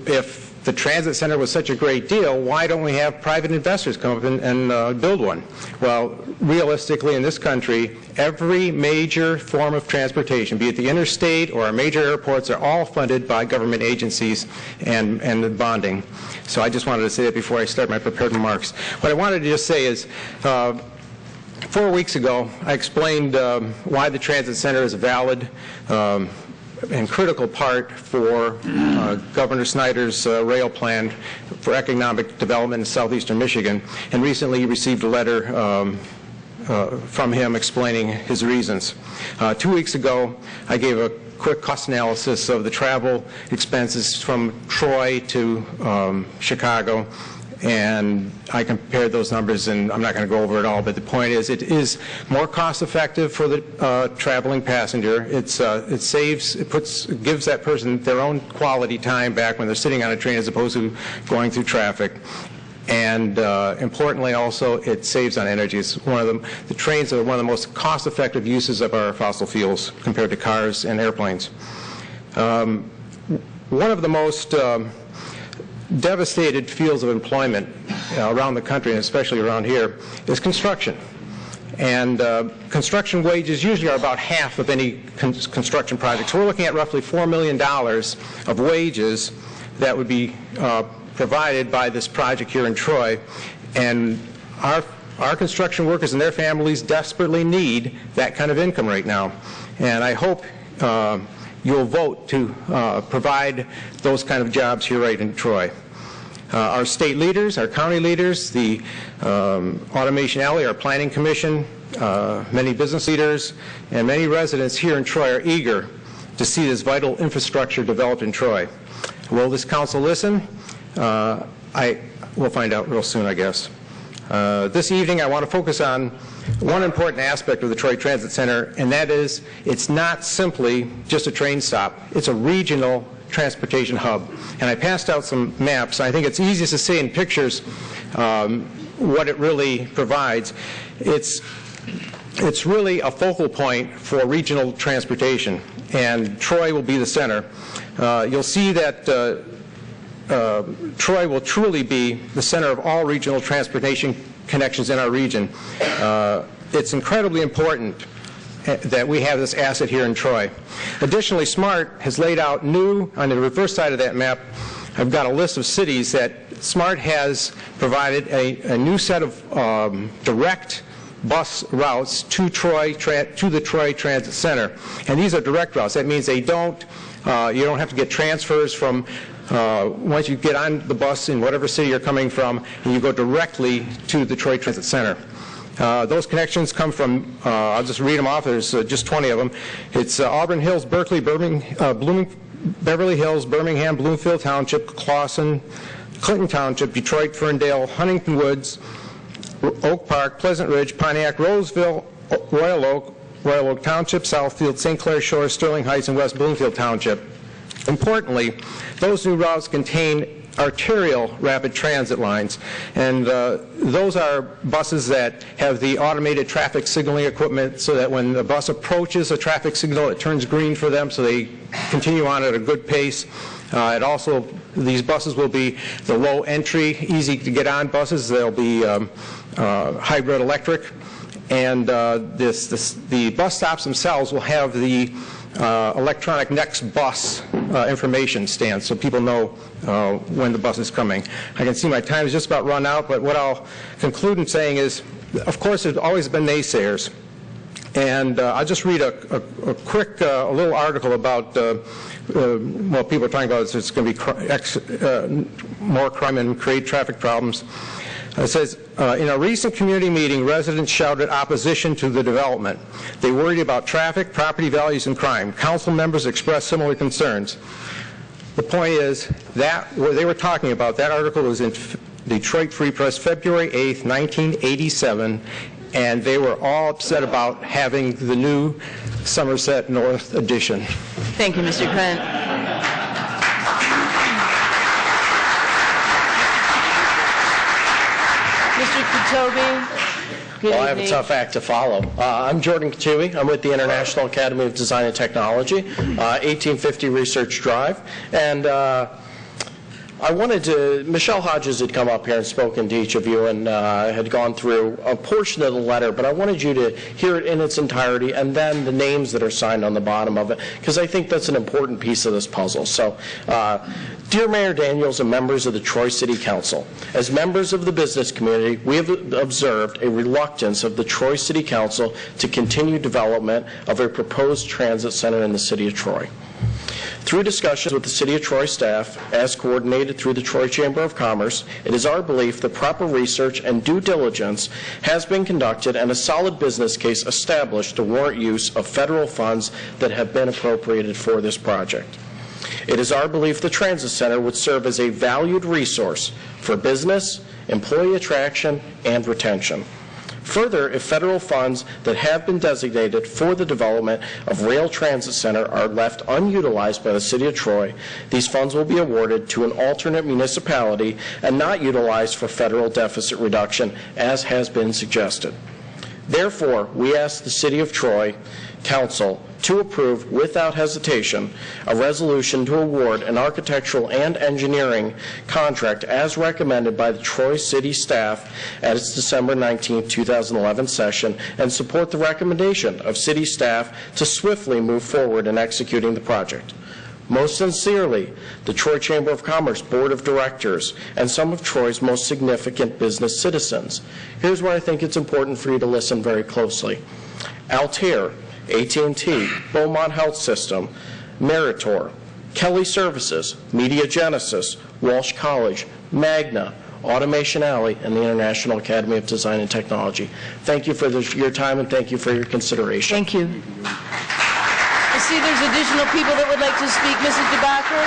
if the transit center was such a great deal, why don't we have private investors come up and build one? Well, realistically, in this country, every major form of transportation, be it the interstate or our major airports, are all funded by government agencies and the bonding. So I just wanted to say that before I start my prepared remarks. What I wanted to just say is, 4 weeks ago, I explained why the transit center is a valid and critical part for Governor Snyder's rail plan for economic development in southeastern Michigan, and recently received a letter from him explaining his reasons. 2 weeks ago, I gave a quick cost analysis of the travel expenses from Troy to Chicago, and I compared those numbers, and I'm not going to go over it all, but the point is it is more cost effective for the traveling passenger. It gives that person their own quality time back when they're sitting on a train as opposed to going through traffic. And importantly also, it saves on energy. It's the trains are one of the most cost effective uses of our fossil fuels compared to cars and airplanes. One of the most devastated fields of employment around the country, and especially around here, is construction. And construction wages usually are about half of any construction project. So we're looking at roughly $4 million of wages that would be provided by this project here in Troy. And our construction workers and their families desperately need that kind of income right now. And I hope you'll vote to provide those kind of jobs here right in Troy. Our state leaders, our county leaders, the Automation Alley, our planning commission, many business leaders, and many residents here in Troy are eager to see this vital infrastructure developed in Troy. Will this council listen? We'll find out real soon, I guess. This evening I want to focus on one important aspect of the Troy Transit Center, and that is it's not simply just a train stop. It's a regional transportation hub. And I passed out some maps. I think it's easiest to see in pictures what it really provides. It's really a focal point for regional transportation, and Troy will be the center. You'll see that Troy will truly be the center of all regional transportation connections in our region. It's incredibly important that we have this asset here in Troy. Additionally, SMART has laid out on the reverse side of that map, I've got a list of cities that SMART has provided a new set of direct bus routes to the Troy Transit Center. And these are direct routes. That means you don't have to get transfers from once you get on the bus in whatever city you're coming from, and you go directly to the Troy Transit Center. Those connections come from, I'll just read them off, there's just 20 of them. It's Auburn Hills, Berkeley, Beverly Hills, Birmingham, Bloomfield Township, Clawson, Clinton Township, Detroit, Ferndale, Huntington Woods, Oak Park, Pleasant Ridge, Pontiac, Roseville, Royal Oak Township, Southfield, St. Clair Shores, Sterling Heights, and West Bloomfield Township. Importantly, those new routes contain arterial rapid transit lines, and those are buses that have the automated traffic signaling equipment so that when the bus approaches a traffic signal, it turns green for them so they continue on at a good pace. These buses will be the low entry, easy to get on buses. They'll be hybrid electric, and the bus stops themselves will have the electronic next bus information stand so people know when the bus is coming. I can see my time is just about run out, but what I'll conclude in saying is, of course, there's always been naysayers. And I'll just read a quick little article about what people are talking about is it's going to be more crime and create traffic problems. It says, in a recent community meeting, residents shouted opposition to the development. They worried about traffic, property values, and crime. Council members expressed similar concerns. The point is that what they were talking about, that article was in Detroit Free Press, February 8th, 1987, and they were all upset about having the new Somerset North Edition.
Thank you, Mr. Krent. Good
Well, I have a
evening.
tough act to follow. I'm Jordan Katui. I'm with the International Academy of Design and Technology, 1850 Research Drive. And I wanted to, Michelle Hodges had come up here and spoken to each of you and had gone through a portion of the letter, but I wanted you to hear it in its entirety and then the names that are signed on the bottom of it, because I think that's an important piece of this puzzle. So, dear Mayor Daniels and members of the Troy City Council, as members of the business community, we have observed a reluctance of the Troy City Council to continue development of a proposed transit center in the city of Troy. Through discussions with the City of Troy staff, as coordinated through the Troy Chamber of Commerce, it is our belief that proper research and due diligence has been conducted and a solid business case established to warrant use of federal funds that have been appropriated for this project. It is our belief the transit center would serve as a valued resource for business, employee attraction, and retention. Further, if federal funds that have been designated for the development of Rail Transit Center are left unutilized by the City of Troy, these funds will be awarded to an alternate municipality and not utilized for federal deficit reduction, as has been suggested. Therefore, we ask the City of Troy Council to approve without hesitation a resolution to award an architectural and engineering contract as recommended by the Troy City staff at its December 19, 2011 session and support the recommendation of City staff to swiftly move forward in executing the project. Most sincerely, the Troy Chamber of Commerce Board of Directors and some of Troy's most significant business citizens. Here's where I think it's important for you to listen very closely. Altair, AT&T, Beaumont Health System, Meritor, Kelly Services, Media Genesis, Walsh College, Magna, Automation Alley, and the International Academy of Design and Technology. Thank you for your time and thank you for your consideration.
Thank you. I see there's additional people that would like to speak. Mrs. DeBacker,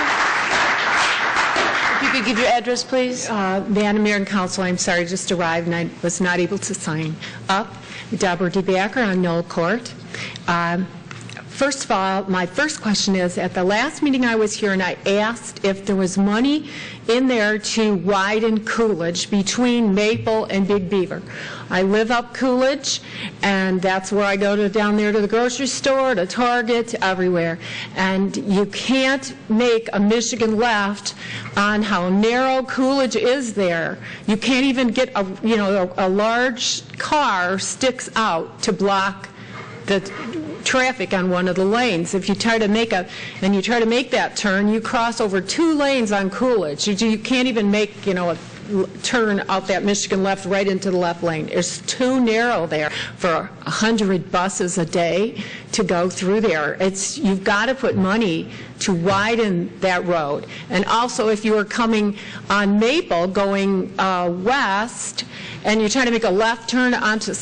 if you could give your address, please.
Madam Mayor and Council, I'm sorry, just arrived and I was not able to sign up. Deborah DeBacker on Knoll Court. First of all, my first question is, at the last meeting I was here and I asked if there was money in there to widen Coolidge between Maple and Big Beaver. I live up Coolidge, and that's where I go down there to the grocery store, to Target, everywhere. And you can't make a Michigan left on how narrow Coolidge is there. You can't even get a large car sticks out to block the traffic on one of the lanes. If you try to make that turn, you cross over 2 lanes on Coolidge. You can't even make, a turn out that Michigan left right into the left lane. It's too narrow there for 100 buses a day to go through there. You've got to put money to widen that road. And also, if you are coming on Maple going west and you're trying to make a left turn onto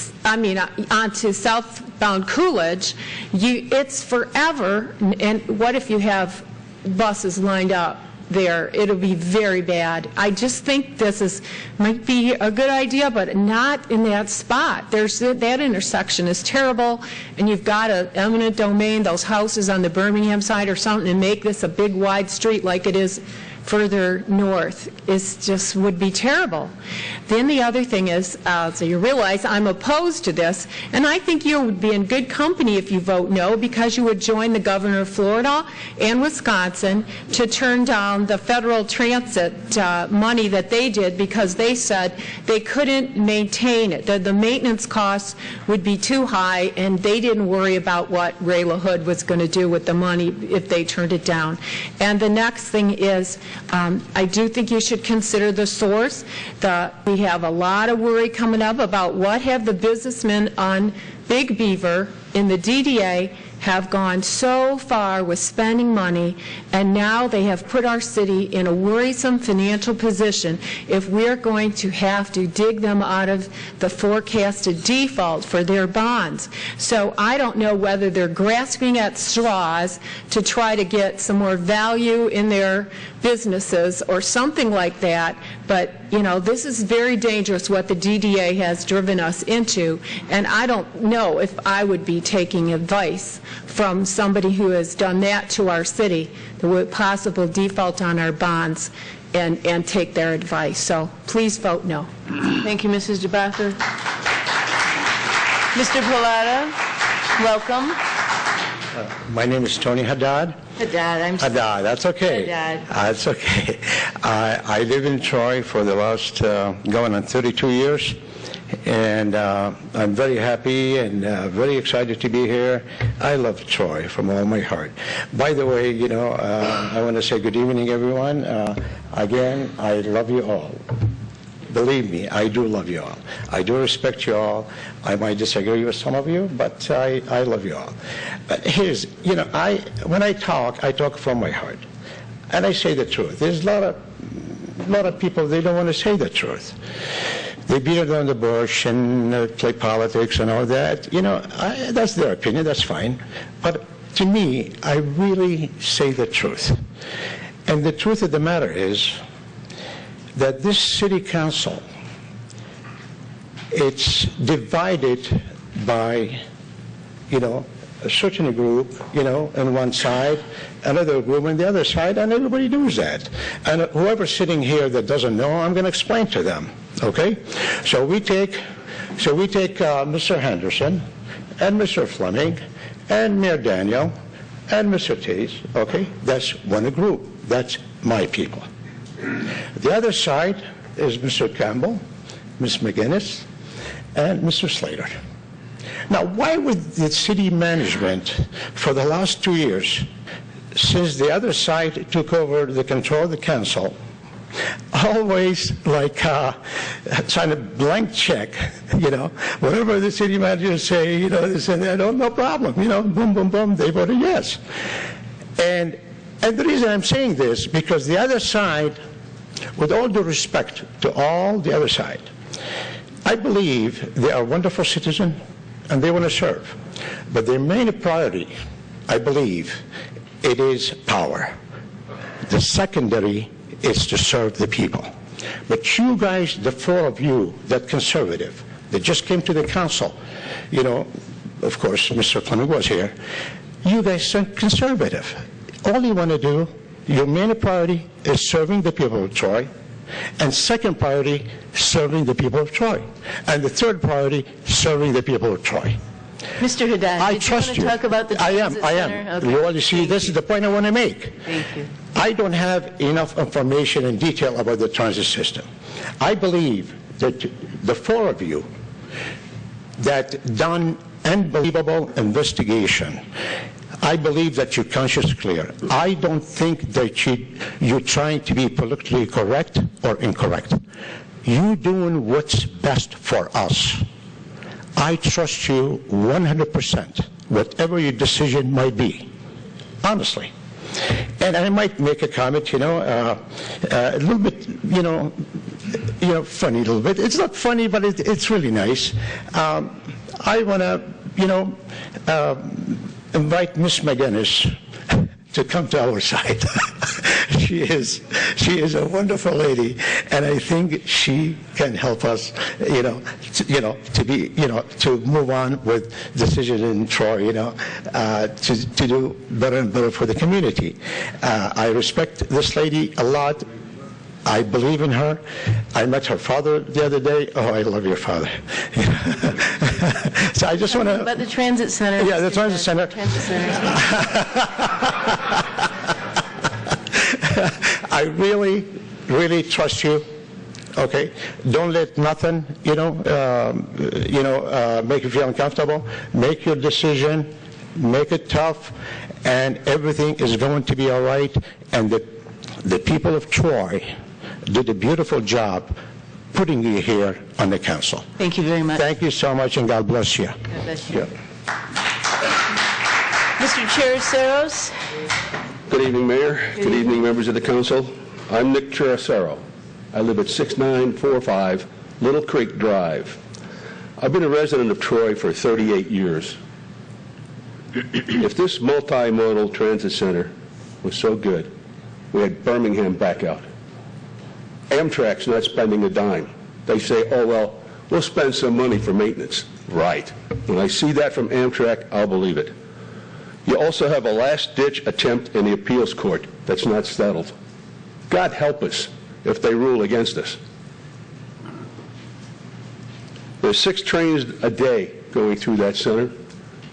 southbound Coolidge, it's forever. And what if you have buses lined up there? It'll be very bad. I just think this might be a good idea, but not in that spot. That intersection is terrible, and you've got an eminent domain, those houses on the Birmingham side or something, and make this a big wide street like it is further north. Would be terrible. Then the other thing is, so you realize I'm opposed to this, and I think you would be in good company if you vote no, because you would join the governor of Florida and Wisconsin to turn down the federal transit money that they did, because they said they couldn't maintain it. The maintenance costs would be too high, and they didn't worry about what Ray LaHood was going to do with the money if they turned it down. And the next thing is, I do think you should consider the source. We have a lot of worry coming up about what have the businessmen on Big Beaver in the DDA have gone so far with spending money, and now they have put our city in a worrisome financial position if we're going to have to dig them out of the forecasted default for their bonds. So I don't know whether they're grasping at straws to try to get some more value in their businesses or something like that, but this is very dangerous what the DDA has driven us into, and I don't know if I would be taking advice from somebody who has done that to our city, the possible default on our bonds, and take their advice. So please vote no.
Thank you, Mrs. DeBacker. Mr. Pilata, welcome.
My name is Tony Haddad.
Haddad,
Haddad, that's okay.
Haddad.
That's okay. I live in Troy for the last going on 32 years, and I'm very happy and very excited to be here. I love Troy from all my heart. By the way, I want to say good evening, everyone. Again, I love you all. Believe me, I do love you all. I do respect you all. I might disagree with some of you, but I love you all. But when I talk from my heart, and I say the truth. There's a lot of people, they don't want to say the truth. They beat around the bush and play politics and all that. That's their opinion, that's fine. But to me, I really say the truth. And the truth of the matter is that this city council, it's divided by, a certain group, on one side, another group on the other side, and everybody knows that. And whoever's sitting here that doesn't know, I'm going to explain to them, okay? So we take Mr. Henderson and Mr. Fleming and Mayor Daniel and Mr. Taze, okay? That's one group. That's my people. The other side is Mr. Campbell, Ms. McGinnis, and Mr. Slater. Now, why would the city management, for the last 2 years, since the other side took over the control of the council, always sign a blank check, whatever the city managers say, they say, no problem, boom, boom, boom, they voted yes. And the reason I'm saying this, because the other side, with all due respect to all the other side, I believe they are wonderful citizens and they want to serve. But their main priority, I believe, it is power. The secondary is to serve the people. But you guys, the four of you, that conservative, that just came to the council, of course, Mr. Fleming was here, you guys are conservative. All you want to do, your main priority is serving the people of Troy, and second priority, serving the people of Troy, and the third priority, serving the people of Troy.
Mr. Haddad,
I
did
trust
you want to talk about the transit
I
center?
am.
Okay.
Well, you see, this is the point I want to make.
Thank you.
I don't have enough information and detail about the transit system. I believe that the four of you that done unbelievable investigation, I believe that your conscience is clear. I don't think that you're trying to be politically correct or incorrect. You're doing what's best for us. I trust you 100%, whatever your decision might be, honestly. And I might make a comment, a little bit, funny a little bit. It's not funny, but it's really nice. I want to, invite Miss McGinnis to come to our side. She is a wonderful lady, and I think she can help us, to move on with decisions in Troy, to do better and better for the community. I respect this lady a lot. I believe in her. I met her father the other day. Oh, I love your father. So I just want to...
About the transit center.
Yeah, the transit center. I really, really trust you. Okay? Don't let nothing, make you feel uncomfortable. Make your decision. Make it tough. And everything is going to be all right. And the people of Troy did a beautiful job putting you here on the council.
Thank you very much.
Thank you so much, and God bless you.
God bless you.
Yeah.
Mr. Chiriceros.
Good evening, Mayor. Good evening, members of the council. I'm Nick Chiricero. I live at 6945 Little Creek Drive. I've been a resident of Troy for 38 years. If this multimodal transit center was so good, we had Birmingham back out. Amtrak's not spending a dime. They say, oh, well, we'll spend some money for maintenance. Right. When I see that from Amtrak, I'll believe it. You also have a last-ditch attempt in the appeals court that's not settled. God help us if they rule against us. There's 6 trains a day going through that center,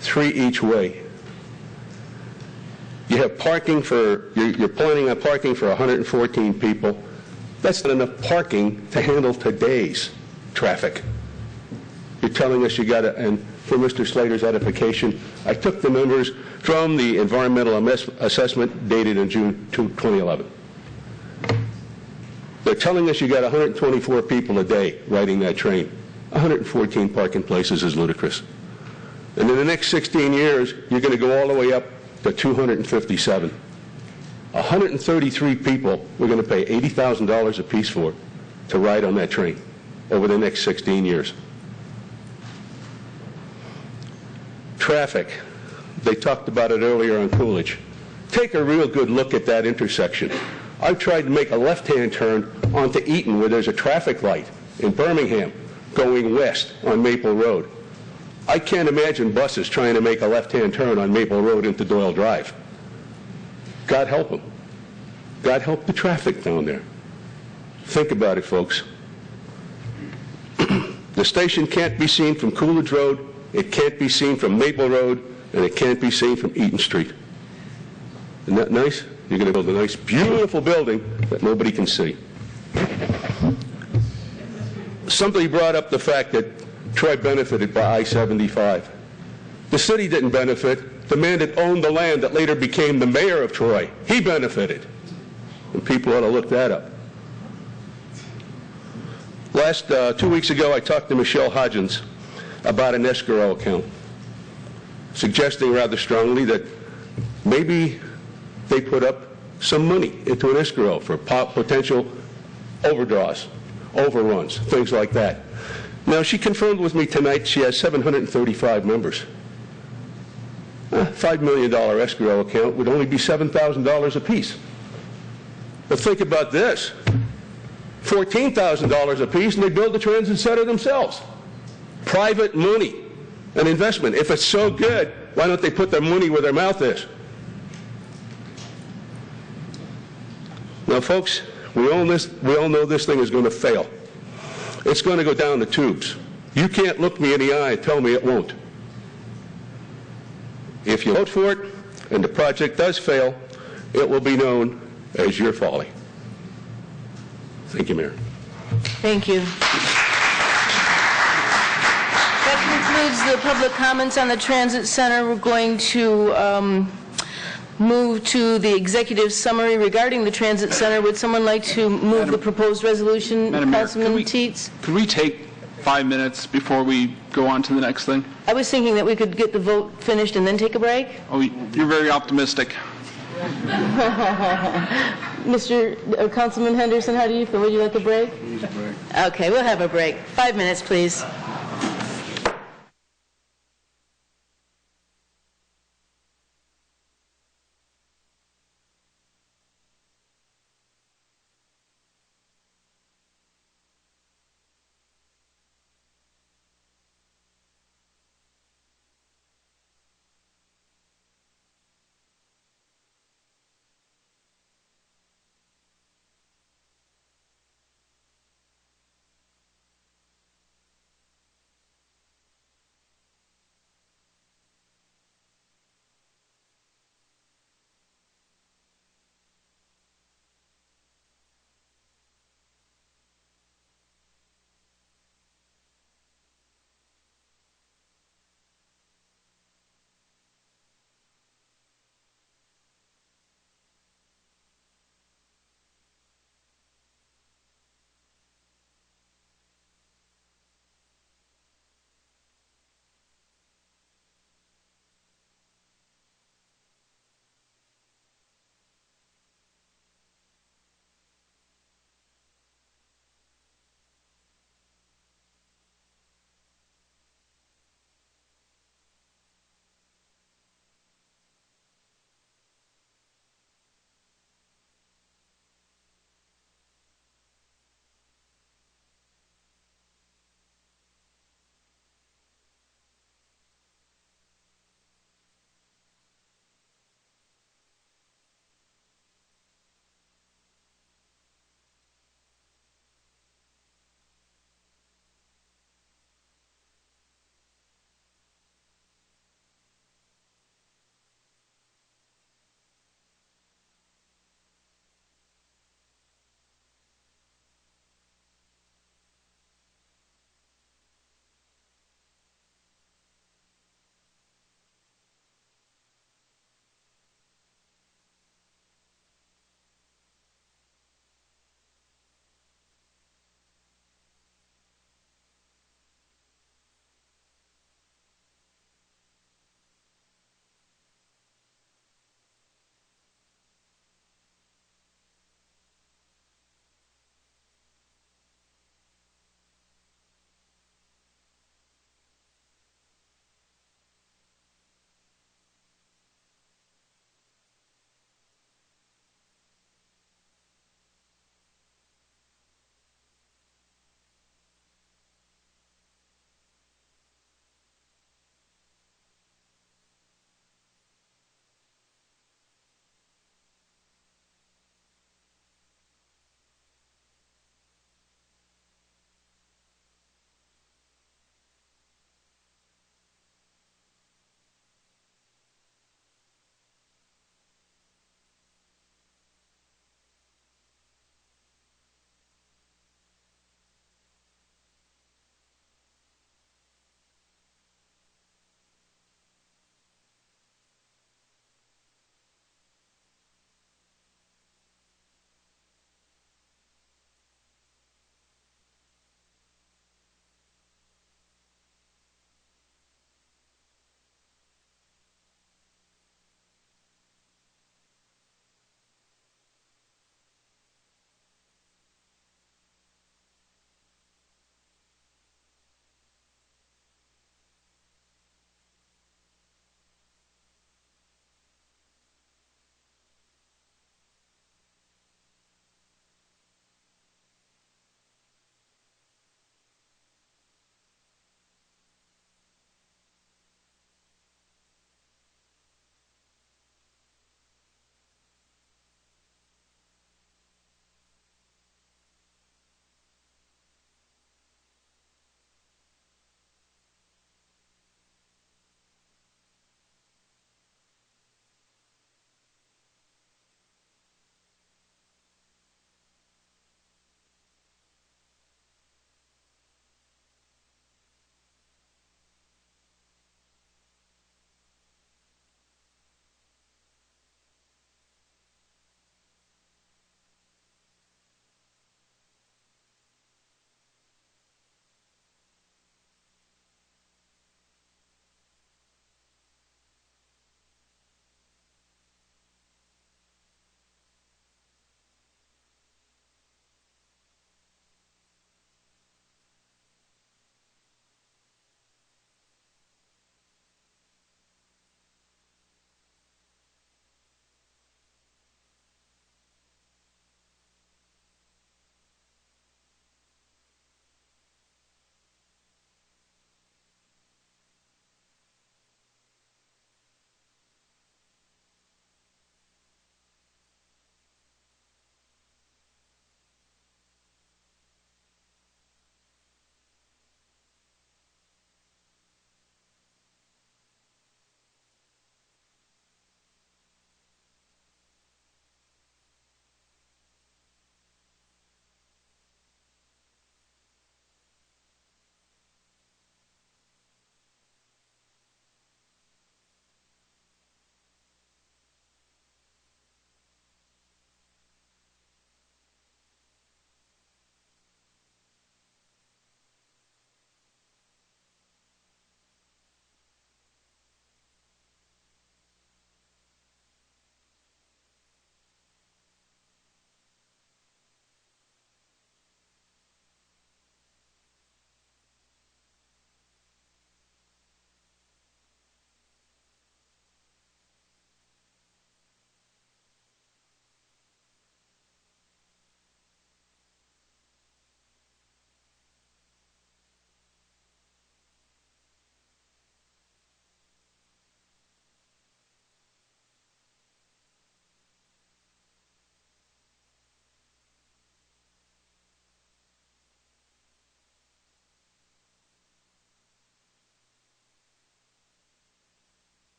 3 each way. You have parking for, you're planning on parking for 114 people. That's not enough parking to handle today's traffic. You're telling us you got to, and for Mr. Slater's edification, I took the numbers from the environmental assessment dated in June 2011. They're telling us you got 124 people a day riding that train. 114 parking places is ludicrous. And in the next 16 years, you're going to go all the way up to 257. 133 people we're going to pay $80,000 a piece for to ride on that train over the next 16 years. Traffic. They talked about it earlier on Coolidge. Take a real good look at that intersection. I've tried to make a left-hand turn onto Eaton where there's a traffic light in Birmingham going west on Maple Road. I can't imagine buses trying to make a left-hand turn on Maple Road into Doyle Drive. God help them. God help the traffic down there. Think about it, folks. The station can't be seen from Coolidge Road, it can't be seen from Maple Road, and it can't be seen from Eaton Street. Isn't that nice? You're going to build a nice, beautiful building that nobody can see. Somebody brought up the fact that Troy benefited by I-75. The city didn't benefit. The man that owned the land that later became the mayor of Troy, he benefited. And people ought to look that up. Last 2 weeks ago, I talked to Michelle Hodgins about an escrow account, suggesting rather strongly that maybe they put up some money into an escrow for potential overdraws, overruns, things like that. Now, she confirmed with me tonight she has 735 members. A $5 million escrow account would only be $7,000 apiece. But think about this. $14,000 apiece, and they build the transit center themselves. Private money, an investment. If it's so good, why don't they put their money where their mouth is? Now, folks, we all know this thing is going to fail. It's going to go down the tubes. You can't look me in the eye and tell me it won't. If you vote for it and the project does fail, it will be known as your folly. Thank you, Mayor.
Thank you. That concludes the public comments on the Transit Center. We're going to move to the executive summary regarding the Transit Center. Would someone like to move the proposed resolution?
Madam Mayor,
Councilman Teets?
Could we take 5 minutes before we go on to the next thing?
I was thinking that we could get the vote finished and then take a break.
Oh, you're very optimistic.
Councilman Henderson, how do you feel? Would you like a break?
Please, break.
Okay, we'll have a break. 5 minutes, please.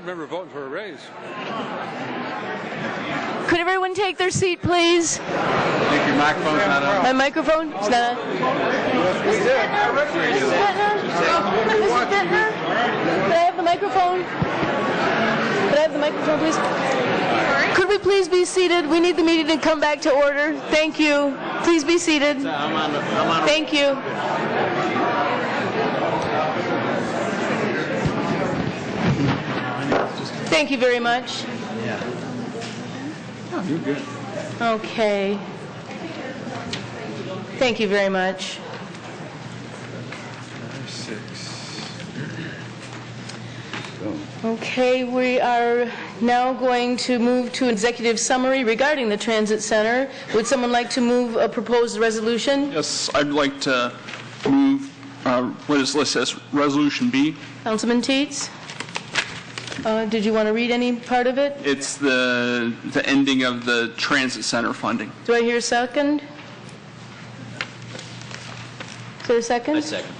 remember voting for a raise.
Could everyone take their seat, please?
I think your microphone's not on.
My microphone? It's not on. Mrs. Bittner? Mrs. Bittner? Mrs. Bittner? Could I have the microphone? Could I have the microphone, please? Could we please be seated? We need the meeting to come back to order. Thank you. Please be seated. Thank you. Thank you very much.
Oh, you're good.
Okay. Thank you very much.
6.
Okay, we are now going to move to executive summary regarding the transit center. Would someone like to move a proposed resolution?
Yes, I'd like to move what is listed as Resolution B.
Councilman Teets? Did you want to read any part of it?
It's the ending of the transit center funding.
Do I hear a second? Is there a second?
I second.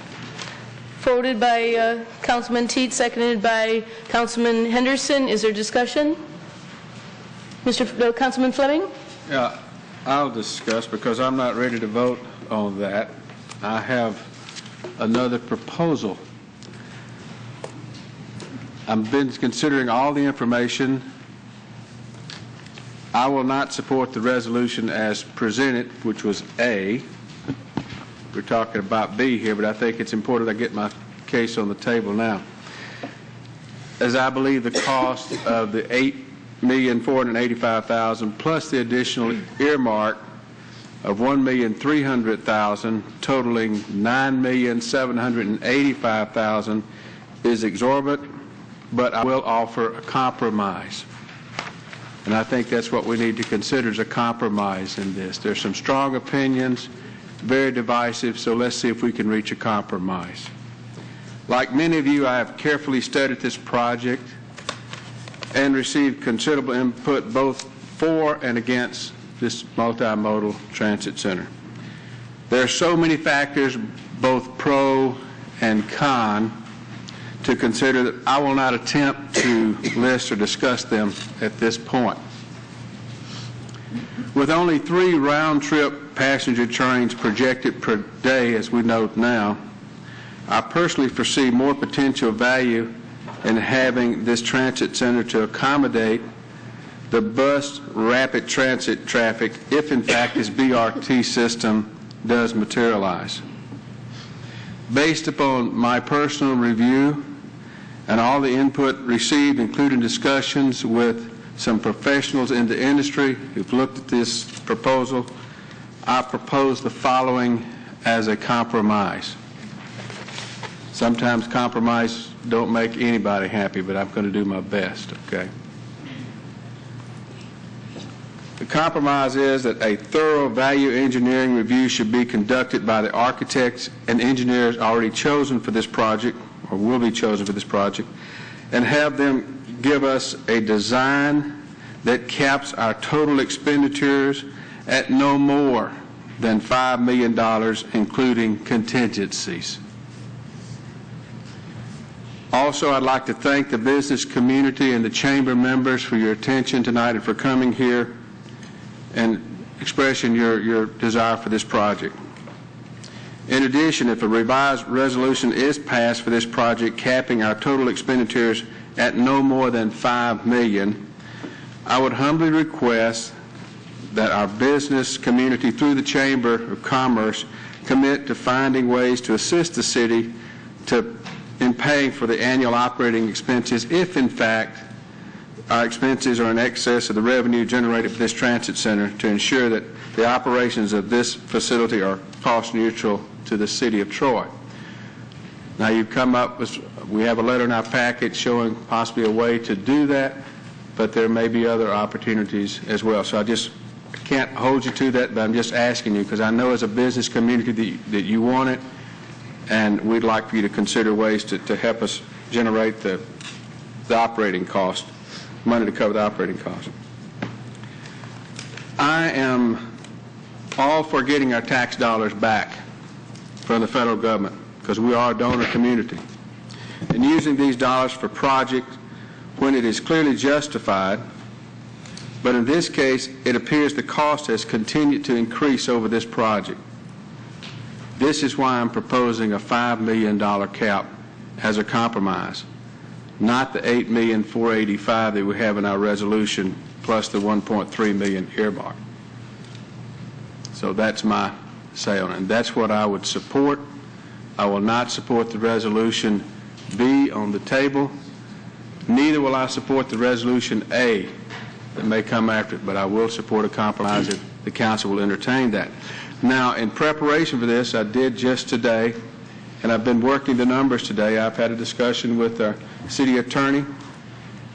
Voted by Councilman Teets, seconded by Councilman Henderson. Is there discussion? Councilman Fleming?
Yeah, I'll discuss because I'm not ready to vote on that. I have another proposal. I've been considering all the information. I will not support the resolution as presented, which was A. We're talking about B here, but I think it's important I get my case on the table now. As I believe the cost of the $8,485,000 plus the additional earmark of $1,300,000, totaling $9,785,000, is exorbitant, but I will offer a compromise. And I think that's what we need to consider, is a compromise in this. There's some strong opinions, very divisive, so let's see if we can reach a compromise. Like many of you, I have carefully studied this project and received considerable input both for and against this multimodal transit center. There are so many factors, both pro and con, to consider that I will not attempt to list or discuss them at this point. With only 3 round-trip passenger trains projected per day, as we note now, I personally foresee more potential value in having this transit center to accommodate the bus rapid transit traffic if, in fact, this BRT system does materialize. Based upon my personal review and all the input received, including discussions with some professionals in the industry who've looked at this proposal, I propose the following as a compromise. Sometimes compromise don't make anybody happy, but I'm going to do my best, okay? The compromise is that a thorough value engineering review should be conducted by the architects and engineers already chosen for this project, or will be chosen for this project, and have them give us a design that caps our total expenditures at no more than $5 million, including contingencies. Also, I'd like to thank the business community and the chamber members for your attention tonight and for coming here and expressing your desire for this project. In addition, if a revised resolution is passed for this project capping our total expenditures at no more than $5 million, I would humbly request that our business community through the Chamber of Commerce commit to finding ways to assist the city in paying for the annual operating expenses if, in fact, our expenses are in excess of the revenue generated for this transit center, to ensure that the operations of this facility are cost neutral to the city of Troy. Now, you've come up with, we have a letter in our packet showing possibly a way to do that, but there may be other opportunities as well. So I can't hold you to that, but I'm just asking you, because I know as a business community that you want it, and we'd like for you to consider ways to help us generate the operating cost, money to cover the operating cost. I am all for getting our tax dollars back from the federal government, because we are a donor community, and using these dollars for projects when it is clearly justified, but in this case, it appears the cost has continued to increase over this project. This is why I'm proposing a $5 million cap as a compromise, not the $8,485,000 that we have in our resolution, plus the $1.3 million earmark. So that's my say on it, and that's what I would support. I will not support the resolution B on the table. Neither will I support the resolution A that may come after it, but I will support a compromise if the council will entertain that. Now, in preparation for this, I did just today, and I've been working the numbers today. I've had a discussion with our city attorney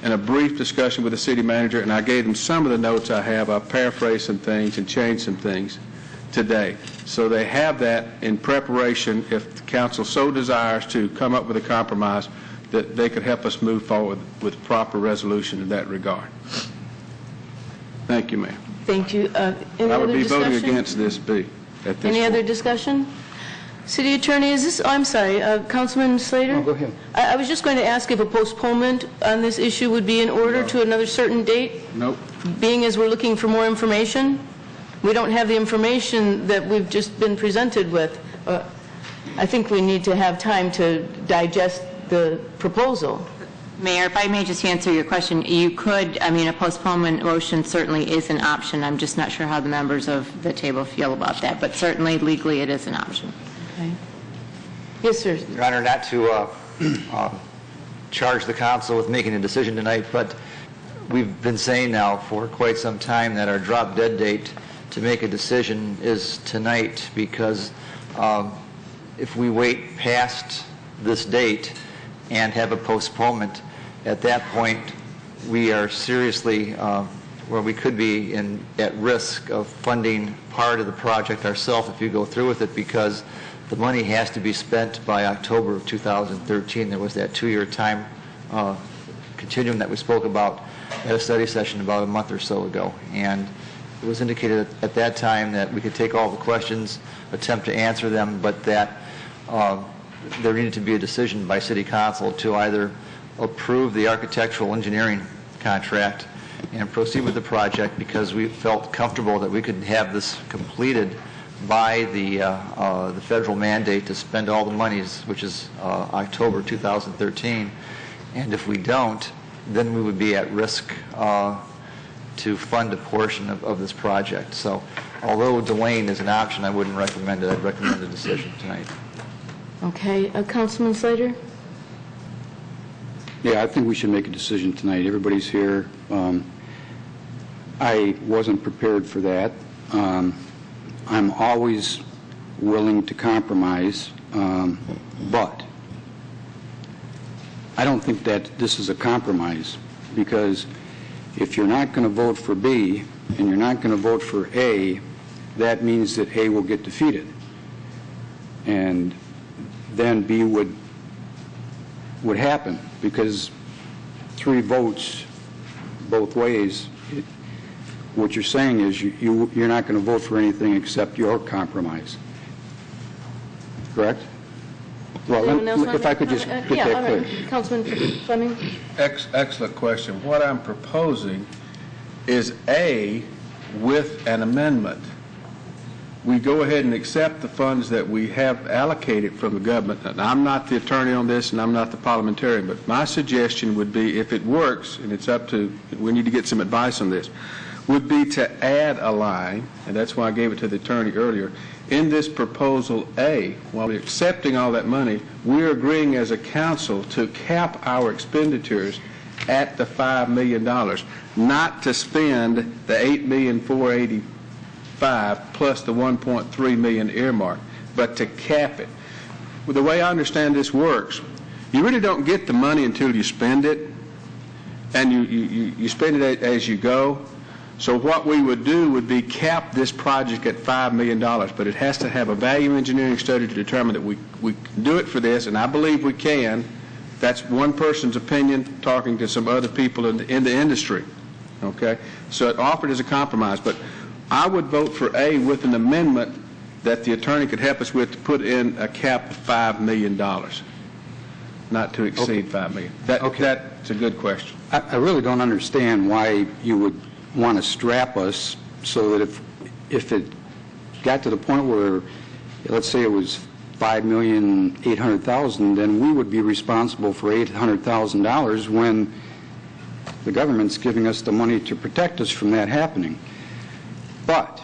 and a brief discussion with the city manager, and I gave them some of the notes I have. I've paraphrased some things and changed some things today. So they have that in preparation if the council so desires to come up with a compromise that they could help us move forward with proper resolution in that regard. Thank you, Mayor.
Thank you. Any
I would
other
be
discussion?
voting against this B at this
Any
point.
other discussion? City Attorney, is this, I'm sorry, Councilman Slater?
No, go ahead.
I was just going to ask if a postponement on this issue would be in order to another certain date,
Nope.
being as we're looking for more information? We don't have the information that we've just been presented with. I think we need to have time to digest the proposal.
Mayor, if I may just answer your question, you could, I mean, a postponement motion certainly is an option. I'm just not sure how the members of the table feel about that, but certainly legally it is an option.
Okay. Yes, sir.
Your Honor, not to charge the council with making a decision tonight, but we've been saying now for quite some time that our drop dead date to make a decision is tonight, because if we wait past this date and have a postponement, at that point we are seriously where we could be at risk of funding part of the project ourselves if you go through with it, because the money has to be spent by October of 2013. There was that 2-year time continuum that we spoke about at a study session about a month or so ago, and it was indicated at that time that we could take all the questions, attempt to answer them, but that there needed to be a decision by City Council to either approve the architectural engineering contract and proceed with the project, because we felt comfortable that we could have this completed by the federal mandate to spend all the monies, which is October 2013. And if we don't, then we would be at risk to fund a portion of this project. So although delaying is an option, I wouldn't recommend it. I'd recommend a decision tonight.
Okay. Councilman Slater?
Yeah, I think we should make a decision tonight. Everybody's here. I wasn't prepared for that. I'm always willing to compromise, but I don't think that this is a compromise, because if you're not going to vote for B and you're not going to vote for A, that means that A will get defeated. And then B would happen, because 3 votes both ways, what you're saying is you're not going to vote for anything except your compromise. Correct? Well, if I could just get that clear.
Councilman Fleming?
Excellent question. What I'm proposing is A with an amendment. We go ahead and accept the funds that we have allocated from the government. And I'm not the attorney on this, and I'm not the parliamentarian, but my suggestion would be, if it works, and it's up to, we need to get some advice on this, would be to add a line, and that's why I gave it to the attorney earlier, in this proposal A, while we're accepting all that money, we're agreeing as a council to cap our expenditures at the $5 million, not to spend the $8,485,000 plus the $1.3 million earmark, but to cap it. Well, the way I understand this works, you really don't get the money until you spend it, and you spend it as you go. So what we would do would be cap this project at $5 million, but it has to have a value engineering study to determine that we can do it for this, and I believe we can. That's one person's opinion, talking to some other people in the industry. Okay? So it offered as a compromise, but I would vote for A with an amendment that the attorney could help us with to put in a cap of $5 million. not to exceed 5 million. That's a good question.
I really don't understand why you would want to strap us so that if it got to the point where, let's say it was $5,800,000, then we would be responsible for $800,000 when the government's giving us the money to protect us from that happening. But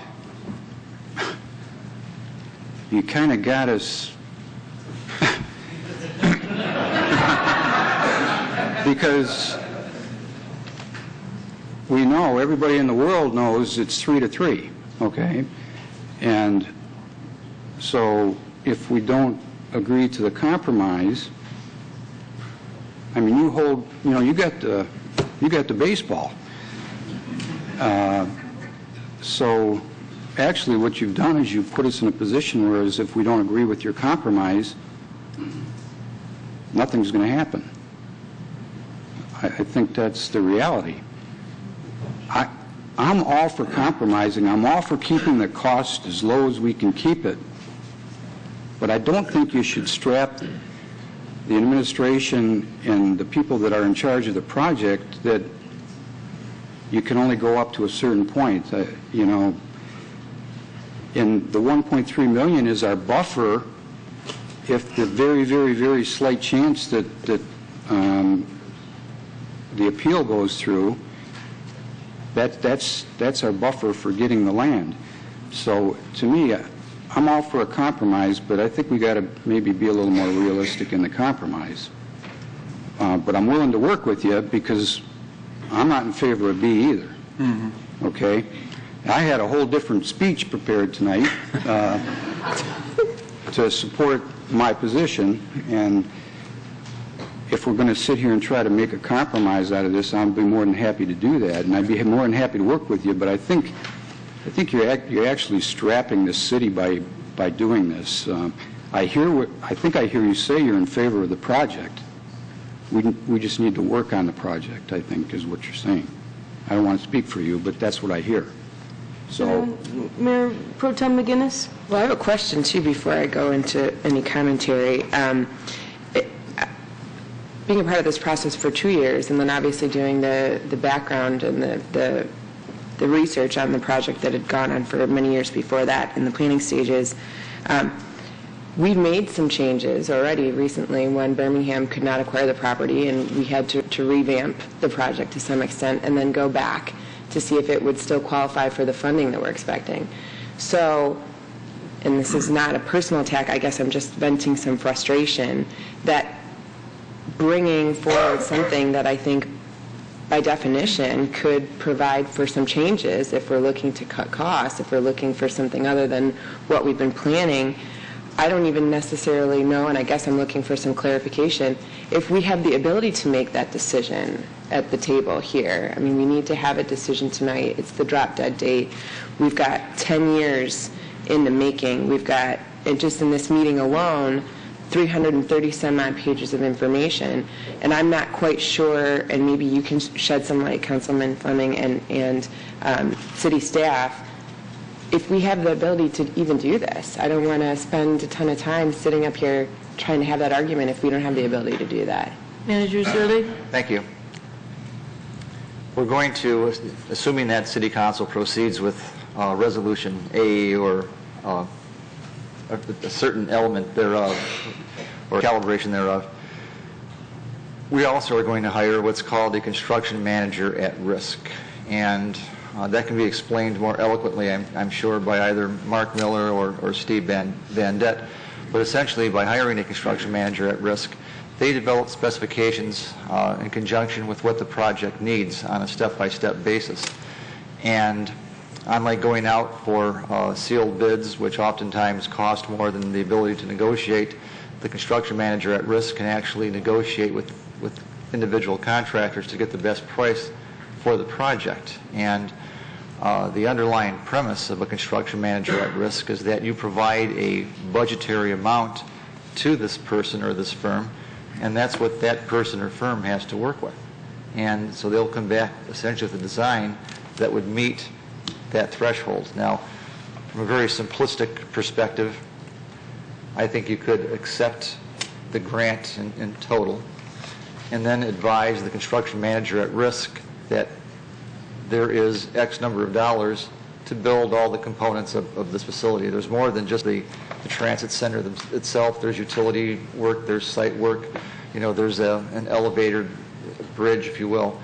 you kind of got us because we know, everybody in the world knows it's 3-3, okay? And so if we don't agree to the compromise, I mean, you got the baseball. So actually what you've done is you've put us in a position where as if we don't agree with your compromise, nothing's going to happen. I think that's the reality. I'm all for compromising. I'm all for keeping the cost as low as we can keep it. But I don't think you should strap the administration and the people that are in charge of the project that you can only go up to a certain point. You know, and the $1.3 million is our buffer if the very, very, very slight chance that the appeal goes through. That's our buffer for getting the land. So to me, I'm all for a compromise, but I think we got to maybe be a little more realistic in the compromise. But I'm willing to work with you because I'm not in favor of B either. Mm-hmm. Okay? I had a whole different speech prepared tonight to support my position, and if we're going to sit here and try to make a compromise out of this, I'd be more than happy to do that, and I'd be more than happy to work with you. But I think you're actually strapping the city by doing this. I think I hear you say you're in favor of the project. We just need to work on the project, I think, is what you're saying. I don't want to speak for you, but that's what I hear. So,
Mayor Pro Tem McGinnis?
Well, I have a question, too, before I go into any commentary. Being a part of this process for 2 years and then obviously doing the background and the research on the project that had gone on for many years before that in the planning stages, we've made some changes already recently when Birmingham could not acquire the property, and we had to revamp the project to some extent and then go back to see if it would still qualify for the funding that we're expecting. So, and this is not a personal attack, I guess I'm just venting some frustration that bringing forward something that I think by definition could provide for some changes if we're looking to cut costs, if we're looking for something other than what we've been planning. I don't even necessarily know, and I guess I'm looking for some clarification, if we have the ability to make that decision at the table here. I mean, we need to have a decision tonight. It's the drop dead date. We've got 10 years in the making. We've got, just in this meeting alone, 330 some odd pages of information, and I'm not quite sure, and maybe you can shed some light, Councilman Fleming and city staff, if we have the ability to even do this. I don't want to spend a ton of time sitting up here trying to have that argument if we don't have the ability to do that.
Manager Zerly?
Thank you. We're going to, assuming that City Council proceeds with Resolution A or a certain element thereof or calibration thereof, we also are going to hire what's called a construction manager at risk. And that can be explained more eloquently, I'm sure, by either Mark Miller or Steve Van Dett. But essentially, by hiring a construction manager at risk, they develop specifications in conjunction with what the project needs on a step-by-step basis. And unlike going out for sealed bids, which oftentimes cost more than the ability to negotiate, the construction manager at risk can actually negotiate with individual contractors to get the best price for the project. And the underlying premise of a construction manager at risk is that you provide a budgetary amount to this person or this firm, and that's what that person or firm has to work with. And so they'll come back essentially with a design that would meet that threshold. Now, from a very simplistic perspective, I think you could accept the grant in total, and then advise the construction manager at risk that there is X number of dollars to build all the components of this facility. There's more than just the transit center itself. There's utility work, there's site work, there's an elevator, bridge, if you will.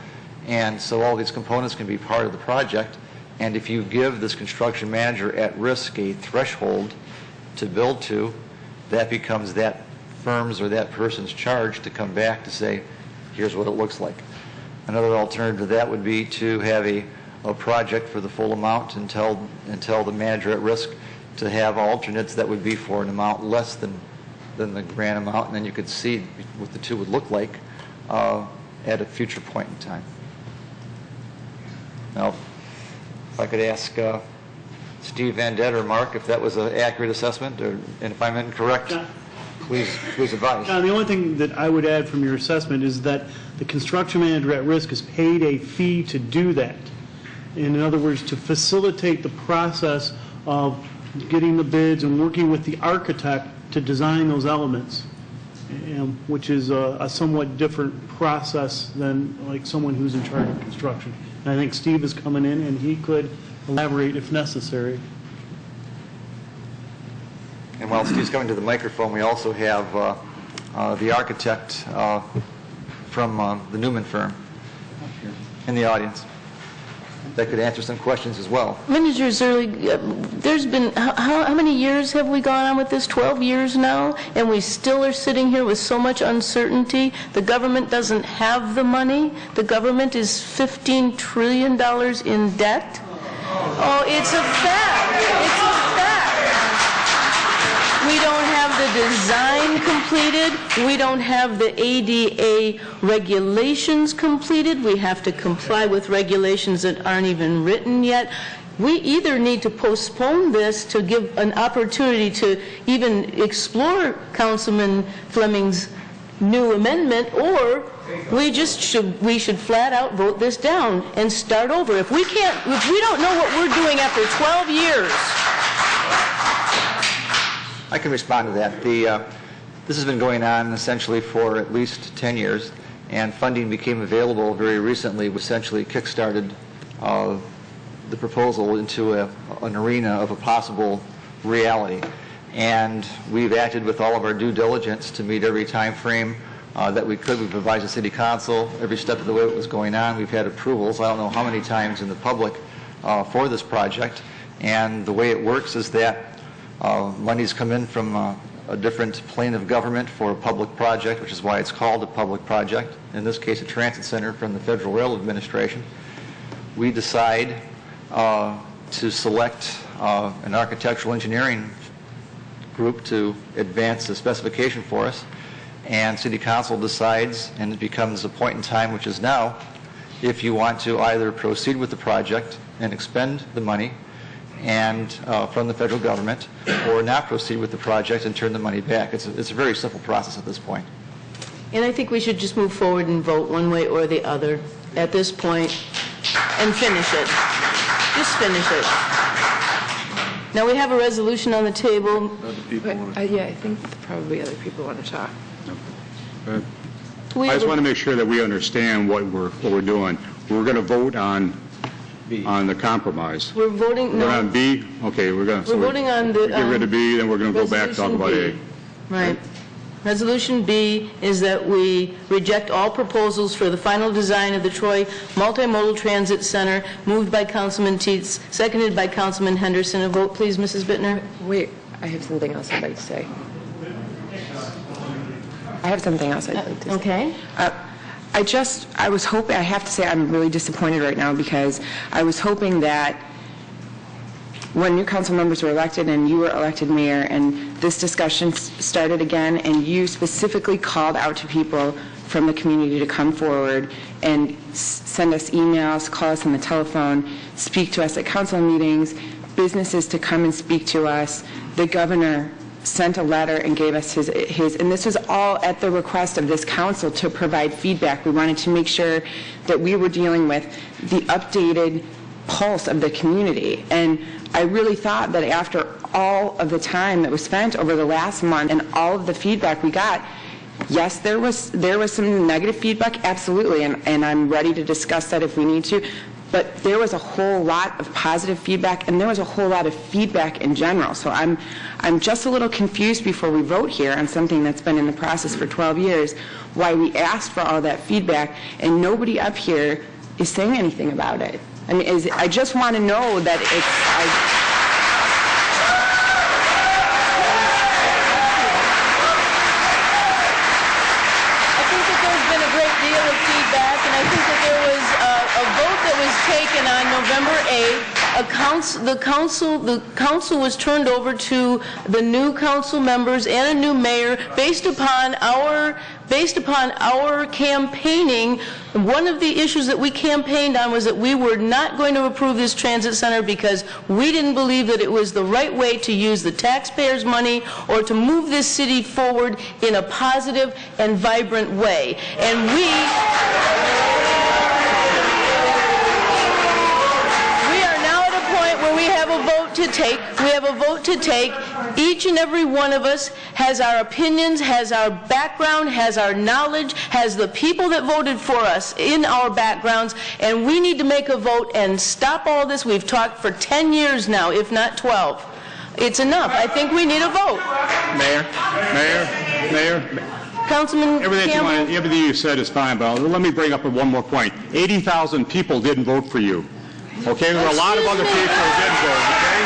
And so all these components can be part of the project. And if you give this construction manager at risk a threshold to build to, that becomes that firm's or that person's charge to come back to say, here's what it looks like. Another alternative to that would be to have a project for the full amount and tell the manager at risk to have alternates that would be for an amount less than the grant amount, and then you could see what the two would look like at a future point in time. Now, if I could ask Steve Van Det or Mark if that was an accurate assessment, and if I'm incorrect, please advise.
The only thing that I would add from your assessment is that the construction manager at risk is paid a fee to do that. In other words, to facilitate the process of getting the bids and working with the architect to design those elements, which is a somewhat different process than like someone who's in charge of construction. And I think Steve is coming in and he could elaborate if necessary.
And while Steve's coming to the microphone, we also have the architect from the Newman firm in the audience that could answer some questions as well.
Manager Zerly, there's been, how many years have we gone on with this? 12 years now? And we still are sitting here with so much uncertainty. The government doesn't have the money. The government is $15 trillion in debt. Oh, it's a fact. It's a fact. We don't have the design completed. We don't have the ADA regulations completed. We have to comply with regulations that aren't even written yet. We either need to postpone this to give an opportunity to even explore Councilman Fleming's new amendment, or we should flat out vote this down and start over. If we don't know what we're doing after 12 years.
I can respond to that. This has been going on essentially for at least 10 years, and funding became available very recently, which essentially kick-started the proposal into an arena of a possible reality. And we've acted with all of our due diligence to meet every time frame that we could. We've advised the City Council every step of the way it was going on. We've had approvals, I don't know how many times in the public, for this project. And the way it works is that monies come in from a different plane of government for a public project, which is why it's called a public project. In this case, a transit center from the Federal Railroad Administration. We decide to select an architectural engineering group to advance the specification for us, and City Council decides, and it becomes a point in time, which is now, if you want to either proceed with the project and expend the money and from the federal government, or not proceed with the project and turn the money back. It's a very simple process at this point.
And I think we should just move forward and vote one way or the other at this point and finish it. Just finish it. Now we have a resolution on the table.
Yeah, I think probably other people want to talk.
I just want to make sure that we understand what we're doing. We're going to vote on the compromise.
We're voting, no.
We're on B? Okay, we're
voting on the...
get rid of B, then we're going to go back and talk about A.
Right. Resolution B is that we reject all proposals for the final design of the Troy Multimodal Transit Center, moved by Councilman Tietz, seconded by Councilman Henderson. A vote, please, Mrs. Bittner.
Wait, I have something else I'd like to say. I have something else I'd like to say.
Okay.
I was hoping, I have to say I'm really disappointed right now, because I was hoping that when new council members were elected and you were elected mayor and this discussion started again and you specifically called out to people from the community to come forward and send us emails, call us on the telephone, speak to us at council meetings, businesses to come and speak to us. The governor sent a letter and gave us his, and this was all at the request of this council to provide feedback. We wanted to make sure that we were dealing with the updated pulse of the community. And I really thought that after all of the time that was spent over the last month and all of the feedback we got, Yes, there was some negative feedback, absolutely, and I'm ready to discuss that if we need to. But there was a whole lot of positive feedback, and there was a whole lot of feedback in general. So I'm just a little confused before we vote here on something that's been in the process for 12 years, why we asked for all that feedback, and nobody up here is saying anything about it. I mean, I just want to know that it's...
Taken on November 8th, the council was turned over to the new council members and a new mayor based upon our campaigning. One of the issues that we campaigned on was that we were not going to approve this transit center because we didn't believe that it was the right way to use the taxpayers' money or to move this city forward in a positive and vibrant way. And we have a vote to take. We have a vote to take. Each and every one of us has our opinions, has our background, has our knowledge, has the people that voted for us in our backgrounds, and we need to make a vote and stop all this. We've talked for 10 years now, if not 12. It's enough. I think we need a vote.
Mayor.
Councilman Campbell.
Everything you said is fine, but let me bring up one more point. 80,000 people didn't vote for you. Okay, there were a lot of other people who didn't vote, okay?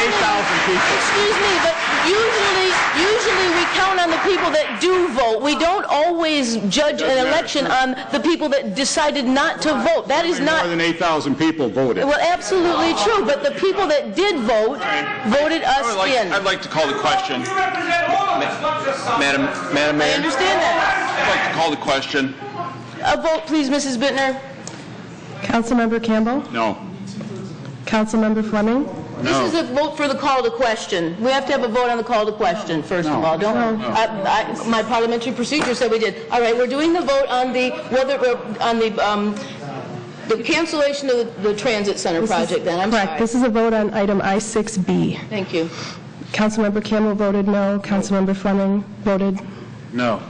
8,000 people.
Excuse me, but usually we count on the people that do vote. We don't always judge an election on the people that decided not to vote. That is not...
More than 8,000 people voted.
Well, absolutely true, but the people that did vote voted us in.
I'd like to call the question. Madam Mayor.
I understand that.
I'd like to call the question.
A vote, please, Mrs. Bittner.
Councilmember Campbell?
No.
Councilmember Fleming?
No. This is a vote for the call to question. We have to have a vote on the call to question, first of all. Don't. My parliamentary procedure said we did. All right, we're doing the vote on the cancellation of the transit center project. Then I'm
correct.
Sorry.
This is a vote on item I-6B.
Thank you.
Councilmember Campbell voted no. Councilmember Fleming voted
no.